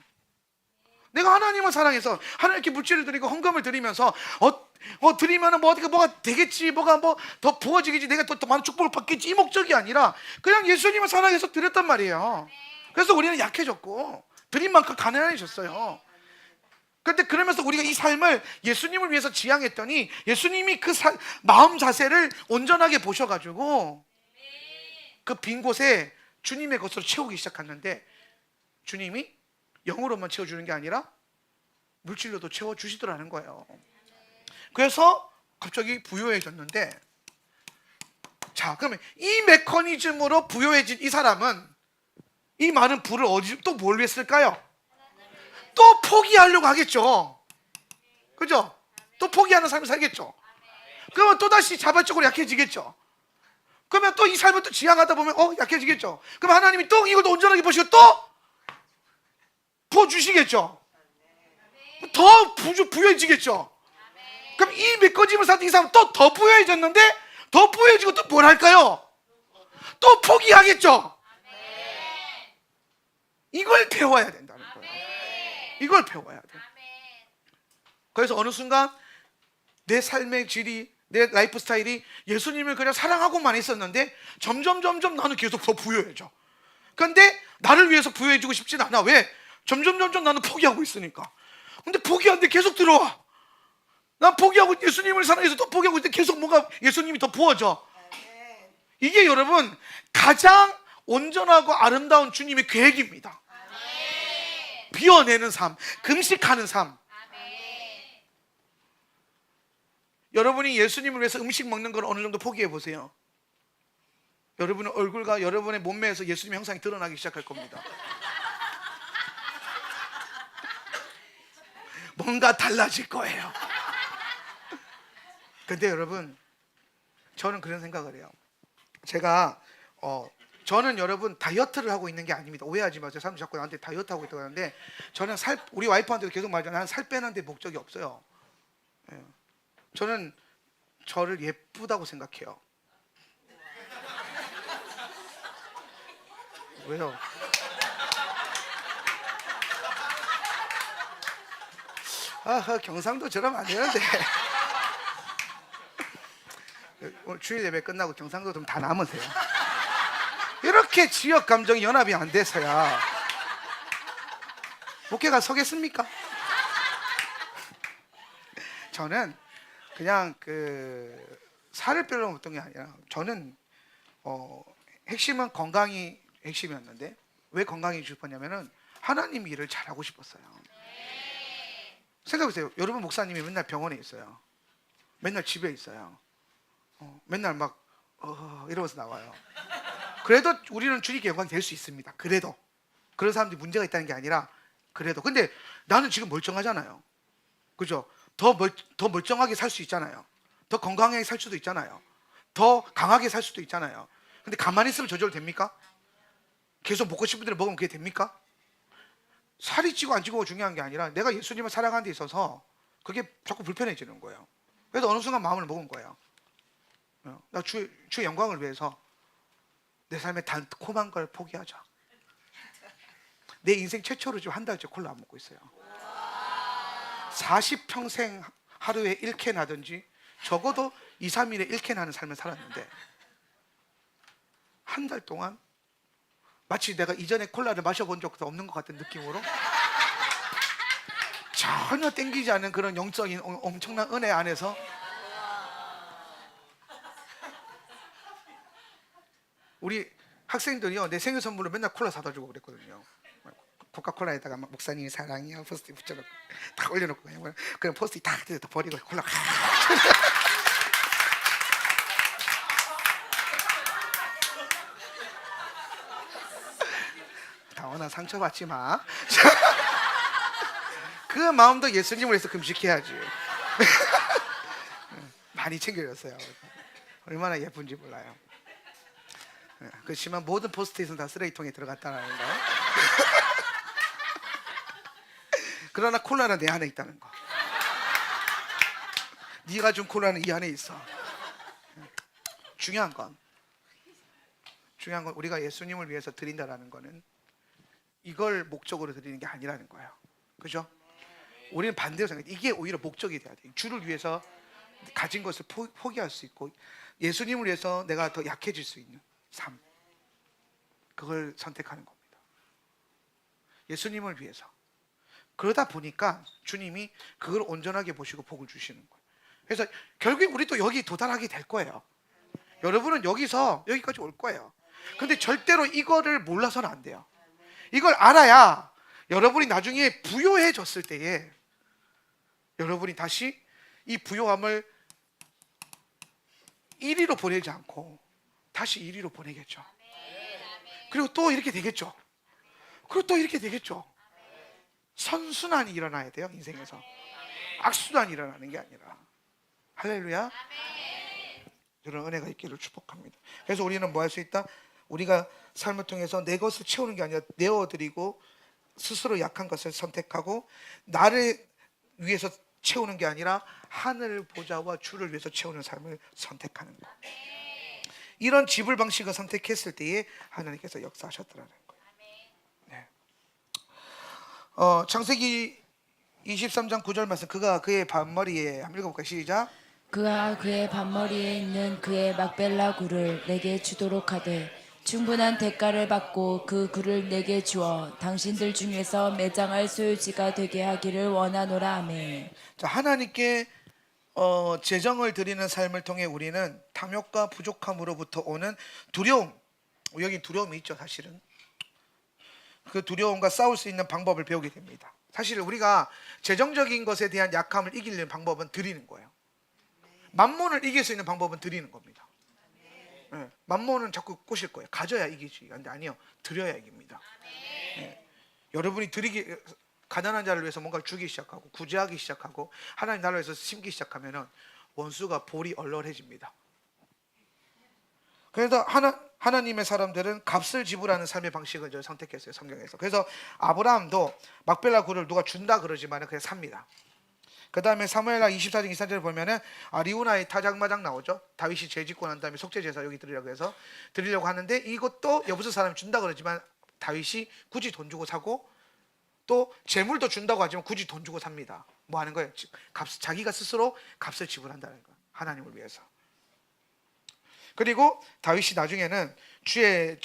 내가 하나님을 사랑해서 하나님께 물질을 드리고 헌금을 드리면서 드리면은 뭐가 되겠지, 뭐가 뭐 더 부어지겠지, 내가 더 많은 축복을 받겠지, 이 목적이 아니라 그냥 예수님을 사랑해서 드렸단 말이에요. 그래서 우리는 약해졌고 드린 만큼 가난해졌어요. 그런데 그러면서 우리가 이 삶을 예수님을 위해서 지향했더니 예수님이 그 마음 자세를 온전하게 보셔가지고 그 빈 곳에 주님의 것으로 채우기 시작했는데, 주님이 영으로만 채워주는 게 아니라 물질로도 채워주시더라는 거예요. 그래서 갑자기 부유해졌는데, 자, 그러면 이 메커니즘으로 부유해진 이 사람은 이 많은 부를 또 뭘 위해 쓸까요? 또 포기하려고 하겠죠. 그죠? 또 포기하는 삶을 살겠죠. 그러면 또다시 자발적으로 약해지겠죠. 그러면 또 이 삶을 또 지향하다 보면 약해지겠죠. 그럼 하나님이 또 이걸 또 온전하게 보시고 또 부어주시겠죠. 더 부유해지겠죠. 그럼 이 메꿔짐을 사는 이 사람은 또 더 부유해졌는데, 더 부유해지고 또 뭘 할까요? 또 포기하겠죠. 이걸 배워야 된다는 거예요. 이걸 배워야 돼. 그래서 어느 순간 내 삶의 질이, 내 라이프 스타일이 예수님을 그냥 사랑하고만 있었는데 점점 나는 계속 더 부유해져. 그런데 나를 위해서 부유해지고 싶진 않아. 왜? 점점 나는 포기하고 있으니까. 근데 포기하는데 계속 들어와. 난 포기하고 예수님을 사랑해서 또 포기하고 있는데 계속 뭔가 예수님이 더 부어져. 이게 여러분 가장 온전하고 아름다운 주님의 계획입니다. 비워내는 삶, 금식하는 삶. 여러분이 예수님을 위해서 음식 먹는 걸 어느 정도 포기해 보세요. 여러분의 얼굴과 여러분의 몸매에서 예수님의 형상이 드러나기 시작할 겁니다. 뭔가 달라질 거예요. 근데 여러분, 저는 그런 생각을 해요. 제가 저는 여러분 다이어트를 하고 있는 게 아닙니다. 오해하지 마세요. 사람들이 자꾸 나한테 다이어트 하고 있다고 하는데, 저는 우리 와이프한테도 계속 말하잖아요. 나는 살 빼는 데 목적이 없어요. 예. 저는 저를 예쁘다고 생각해요. 왜요? 경상도 저러면 안 되는데. 오늘 주일 예배 끝나고 경상도 좀 다 남으세요. 이렇게 지역 감정이 연합이 안 돼서야 목회가 서겠습니까? 저는 그냥 살을 빼려고 했던 게 아니라, 저는 핵심은 건강이 핵심이었는데, 왜 건강이 싶었냐면은 하나님 일을 잘하고 싶었어요. 생각해보세요. 여러분 목사님이 맨날 병원에 있어요. 맨날 집에 있어요. 맨날 막 이러면서 나와요. 그래도 우리는 주님께 영광이 될 수 있습니다. 그래도 그런 사람들이 문제가 있다는 게 아니라, 그래도. 근데 나는 지금 멀쩡하잖아요. 그죠? 더 멀쩡하게 살 수 있잖아요. 더 건강하게 살 수도 있잖아요. 더 강하게 살 수도 있잖아요. 근데 가만히 있으면 저절로 됩니까? 계속 먹고 싶은 대로 먹으면 그게 됩니까? 살이 찌고 안 찌고가 중요한 게 아니라 내가 예수님을 사랑하는 데 있어서 그게 자꾸 불편해지는 거예요. 그래서 어느 순간 마음을 먹은 거예요. 나 주의 영광을 위해서 내 삶의 달콤한 걸 포기하자. 내 인생 최초로 지금 한 달째 콜라 안 먹고 있어요. 40평생 하루에 1캔 하든지 적어도 2, 3일에 1캔 하는 삶을 살았는데, 한 달 동안 마치 내가 이전에 콜라를 마셔본 적도 없는 것 같은 느낌으로 전혀 땡기지 않는 그런 영적인 엄청난 은혜 안에서 우리 학생들이요, 내 생일 선물로 맨날 콜라 사다 주고 그랬거든요. 코카콜라에다가 막 목사님 사랑해요 포스트잇 붙여놓고 딱 올려놓고 그냥 포스트잇 딱 버리고 콜라 다원아 상처받지 마. 그 마음도 예수님을 위해서 금식해야지. 많이 챙겨줬어요. 얼마나 예쁜지 몰라요. 그렇지만 모든 포스트잇은 다 쓰레기통에 들어갔다는 거. 그러나 콜라는 내 안에 있다는 거. 네가 준 콜라는 이 안에 있어. 중요한 건 우리가 예수님을 위해서 드린다라는 거는 이걸 목적으로 드리는 게 아니라는 거예요. 그죠? 우리는 반대로 생각해. 이게 오히려 목적이 돼야 돼. 주를 위해서 가진 것을 포기할 수 있고, 예수님을 위해서 내가 더 약해질 수 있는 삶, 그걸 선택하는 겁니다. 예수님을 위해서. 그러다 보니까 주님이 그걸 온전하게 보시고 복을 주시는 거예요. 그래서 결국 우리도 여기 도달하게 될 거예요. 여러분은 여기까지 올 거예요. 근데 절대로 이거를 몰라서는 안 돼요. 이걸 알아야 여러분이 나중에 부요해졌을 때에 여러분이 다시 이 부요함을 1위로 보내지 않고 다시 1위로 보내겠죠. 그리고 또 이렇게 되겠죠. 그리고 또 이렇게 되겠죠. 선순환이 일어나야 돼요, 인생에서. 악순환이 일어나는 게 아니라. 할렐루야. 이런 은혜가 있기를 축복합니다. 그래서 우리는 뭐 할 수 있다? 우리가 삶을 통해서 내 것을 채우는 게 아니라 내어드리고 스스로 약한 것을 선택하고 나를 위해서 채우는 게 아니라 하늘 보좌와 주를 위해서 채우는 삶을 선택하는 거. 이런 지불 방식을 선택했을 때에 하나님께서 역사하셨더라는 거예요. 네. 창세기 23장 9절 말씀, 그가 그의 반머리에, 한번 읽어볼까요? 시작. 그가 그의 반머리에 있는 그의 막벨라 굴을 내게 주도록 하되 충분한 대가를 받고 그 굴을 내게 주어 당신들 중에서 매장할 소유지가 되게 하기를 원하노라 하매. 자, 하나님께 재정을 드리는 삶을 통해 우리는 탐욕과 부족함으로부터 오는 두려움, 여기 두려움이 있죠. 사실은 그 두려움과 싸울 수 있는 방법을 배우게 됩니다. 사실 우리가 재정적인 것에 대한 약함을 이기려는 방법은 드리는 거예요. 만몬을 이길 수 있는 방법은 드리는 겁니다. 네, 만몬은 자꾸 꼬실 거예요. 가져야 이기지. 근데 아니요, 드려야 이깁니다. 네, 여러분이 가난한 자를 위해서 뭔가를 주기 시작하고 구제하기 시작하고 하나님 나라에서 심기 시작하면은 원수가 볼이 얼얼해집니다. 그래서 하나님의 사람들은 값을 지불하는 삶의 방식을 선택했어요. 성경에서. 그래서 아브라함도 막벨라 굴을 누가 준다 그러지만 그냥 삽니다. 그 다음에 사무엘하 24장 24절을 보면은 리우나의 타작마작 나오죠. 다윗이 죄 짓고 난 다음에 속죄제사 여기 드리려고 해서 드리려고 하는데 이것도 여부스 사람이 준다 그러지만 다윗이 굳이 돈 주고 사고 또 재물도 준다고 하지만 굳이 돈 주고 삽니다. 뭐 하는 거예요? 자기가 스스로 값을 지불한다는 거예요. 하나님을 위해서. 그리고 다윗이 나중에는 주의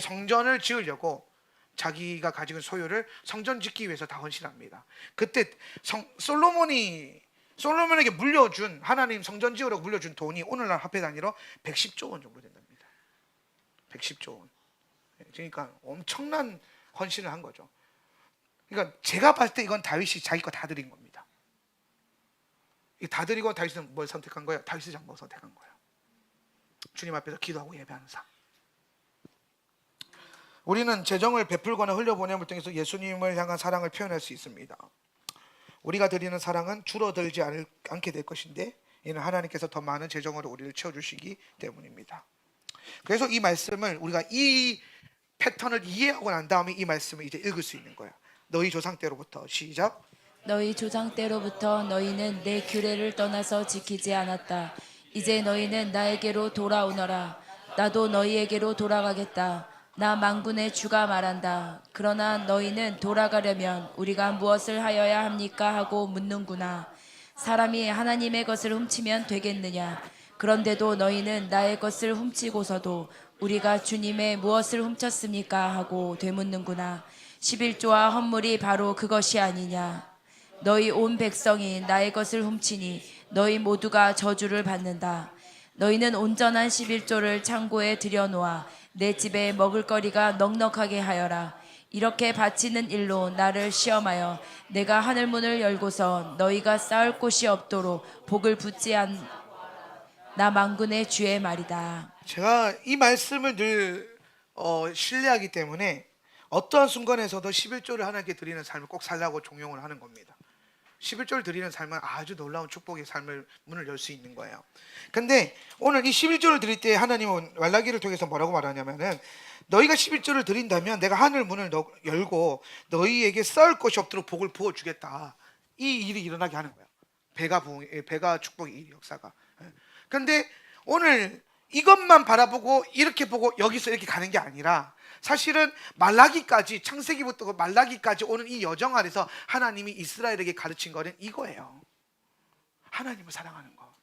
성전을 지으려고 자기가 가지고 있는 소유를 성전 짓기 위해서 다 헌신합니다. 그때 솔로몬에게 물려준, 하나님 성전 지으라고 물려준 돈이 오늘날 화폐 단위로 110조 원 정도 된답니다. 110조 원. 그러니까 엄청난 헌신을 한 거죠. 그러니까 제가 봤을 때 이건 다윗이 자기 거 다 드린 겁니다. 다 드리고 다윗은 뭘 선택한 거예요? 다윗의 장막을 선택한 거예요. 주님 앞에서 기도하고 예배하는 삶. 우리는 재정을 베풀거나 흘려보냄을 통해서 예수님을 향한 사랑을 표현할 수 있습니다. 우리가 드리는 사랑은 줄어들지 않게 될 것인데 이는 하나님께서 더 많은 재정으로 우리를 채워주시기 때문입니다. 그래서 이 말씀을 우리가 이 패턴을 이해하고 난 다음에 이 말씀을 이제 읽을 수 있는 거예요. 너희 조상 때로부터 시작. 너희 조상 때로부터 너희는 내 규례를 떠나서 지키지 않았다. 이제 너희는 나에게로 돌아오너라. 나도 너희에게로 돌아가겠다. 나 만군의 주가 말한다. 그러나 너희는 돌아가려면 우리가 무엇을 하여야 합니까? 하고 묻는구나. 사람이 하나님의 것을 훔치면 되겠느냐? 그런데도 너희는 나의 것을 훔치고서도 우리가 주님의 무엇을 훔쳤습니까? 하고 되묻는구나. 11조와 헌물이 바로 그것이 아니냐? 너희 온 백성이 나의 것을 훔치니 너희 모두가 저주를 받는다. 너희는 온전한 11조를 창고에 들여놓아 내 집에 먹을거리가 넉넉하게 하여라. 이렇게 바치는 일로 나를 시험하여 내가 하늘문을 열고서 너희가 쌓을 곳이 없도록 복을 붓지 나 만군의 주의 말이다. 제가 이 말씀을 늘 신뢰하기 때문에 어떠한 순간에서도 11조를 하나님께 드리는 삶을 꼭 살라고 종용을 하는 겁니다. 11조를 드리는 삶은 아주 놀라운 축복의 삶을 문을 열 수 있는 거예요. 근데 오늘 이 11조를 드릴 때 하나님은 말라기를 통해서 뭐라고 말하냐면은 너희가 11조를 드린다면 내가 하늘 문을 열고 너희에게 쌓을 것이 없도록 복을 부어주겠다. 이 일이 일어나게 하는 거예요. 배가 축복의 일 역사가. 근데 오늘 이것만 바라보고 이렇게 보고 여기서 이렇게 가는 게 아니라 사실은 말라기까지, 창세기부터 말라기까지 오는 이 여정 안에서 하나님이 이스라엘에게 가르친 거는 이거예요. 하나님을 사랑하는 거,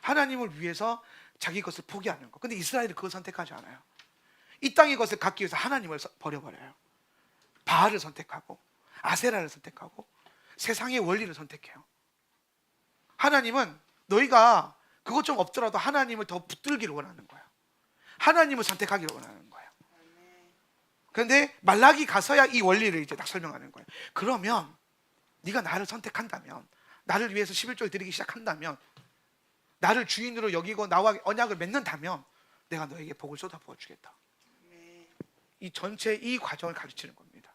하나님을 위해서 자기 것을 포기하는 거. 근데 이스라엘이 그걸 선택하지 않아요. 이 땅의 것을 갖기 위해서 하나님을 버려버려요. 바알을 선택하고 아세라를 선택하고 세상의 원리를 선택해요. 하나님은 너희가 그것 좀 없더라도 하나님을 더 붙들기를 원하는 거예요. 하나님을 선택하기를 원하는 거예요. 그런데 말라기 가서야 이 원리를 이제 딱 설명하는 거예요. 그러면 네가 나를 선택한다면, 나를 위해서 11조를 드리기 시작한다면, 나를 주인으로 여기고 나와 언약을 맺는다면 내가 너에게 복을 쏟아부어 주겠다. 이 전체 이 과정을 가르치는 겁니다.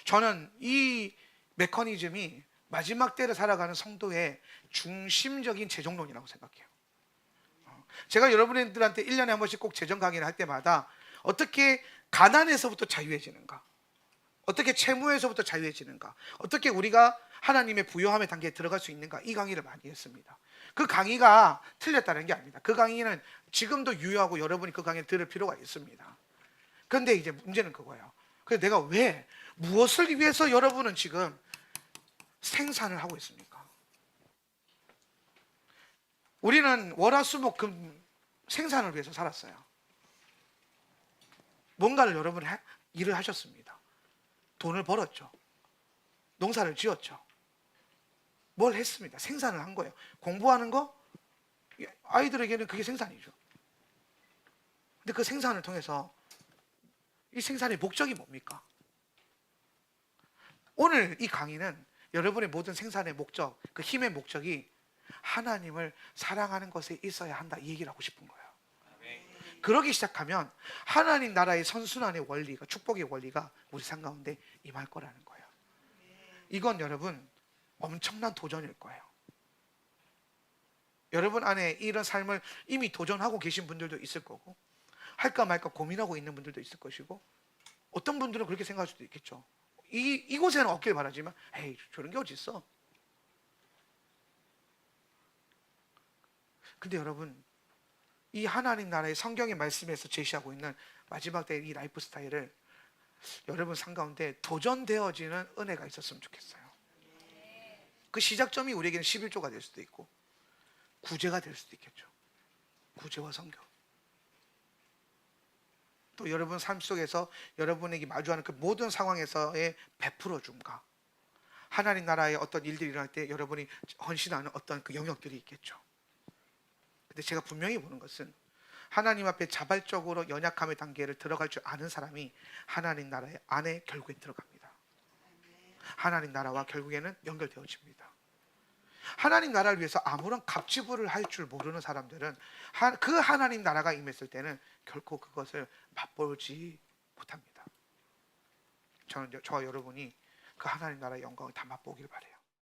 저는 이 메커니즘이 마지막 때를 살아가는 성도의 중심적인 재정론이라고 생각해요. 제가 여러분들한테 1년에 한 번씩 꼭 재정 강의를 할 때마다 어떻게 가난에서부터 자유해지는가, 어떻게 채무에서부터 자유해지는가, 어떻게 우리가 하나님의 부요함의 단계에 들어갈 수 있는가, 이 강의를 많이 했습니다. 그 강의가 틀렸다는 게 아닙니다. 그 강의는 지금도 유효하고 여러분이 그 강의를 들을 필요가 있습니다. 그런데 이제 문제는 그거예요. 그래서 내가 왜, 무엇을 위해서 여러분은 지금 생산을 하고 있습니까? 우리는 월화수목금 생산을 위해서 살았어요. 뭔가를 여러분이 일을 하셨습니다. 돈을 벌었죠. 농사를 지었죠. 뭘 했습니다. 생산을 한 거예요. 공부하는 거, 아이들에게는 그게 생산이죠. 근데 그 생산을 통해서 이 생산의 목적이 뭡니까? 오늘 이 강의는 여러분의 모든 생산의 목적, 그 힘의 목적이 하나님을 사랑하는 것에 있어야 한다, 이 얘기를 하고 싶은 거예요. 그러기 시작하면 하나님 나라의 선순환의 원리가, 축복의 원리가 우리 삶 가운데 임할 거라는 거예요. 이건 여러분 엄청난 도전일 거예요. 여러분 안에 이런 삶을 이미 도전하고 계신 분들도 있을 거고, 할까 말까 고민하고 있는 분들도 있을 것이고, 어떤 분들은 그렇게 생각할 수도 있겠죠. 이곳에는 없길 바라지만, 에이, 저런 게 어디 있어. 근데 여러분, 이 하나님 나라의 성경의 말씀에서 제시하고 있는 마지막 때의 이 라이프 스타일을 여러분 삶 가운데 도전되어지는 은혜가 있었으면 좋겠어요. 그 시작점이 우리에게는 11조가 될 수도 있고 구제가 될 수도 있겠죠. 구제와 성경. 또 여러분 삶 속에서 여러분에게 마주하는 그 모든 상황에서의 베풀어 줌과 하나님 나라의 어떤 일들이 일어날 때 여러분이 헌신하는 어떤 그 영역들이 있겠죠. 근데 제가 분명히 보는 것은 하나님 앞에 자발적으로 연약함의 단계를 들어갈 줄 아는 사람이 하나님 나라의 안에 결국에 들어갑니다. 하나님 나라와 결국에는 연결되어집니다. 하나님 나라를 위해서 아무런 갑지불을 할 줄 모르는 사람들은 그 하나님 나라가 임했을 때는 결코 그것을 맛보지 못합니다. 저는 저와 여러분이 그 하나님 나라의 영광을 다 맛보길 바라요.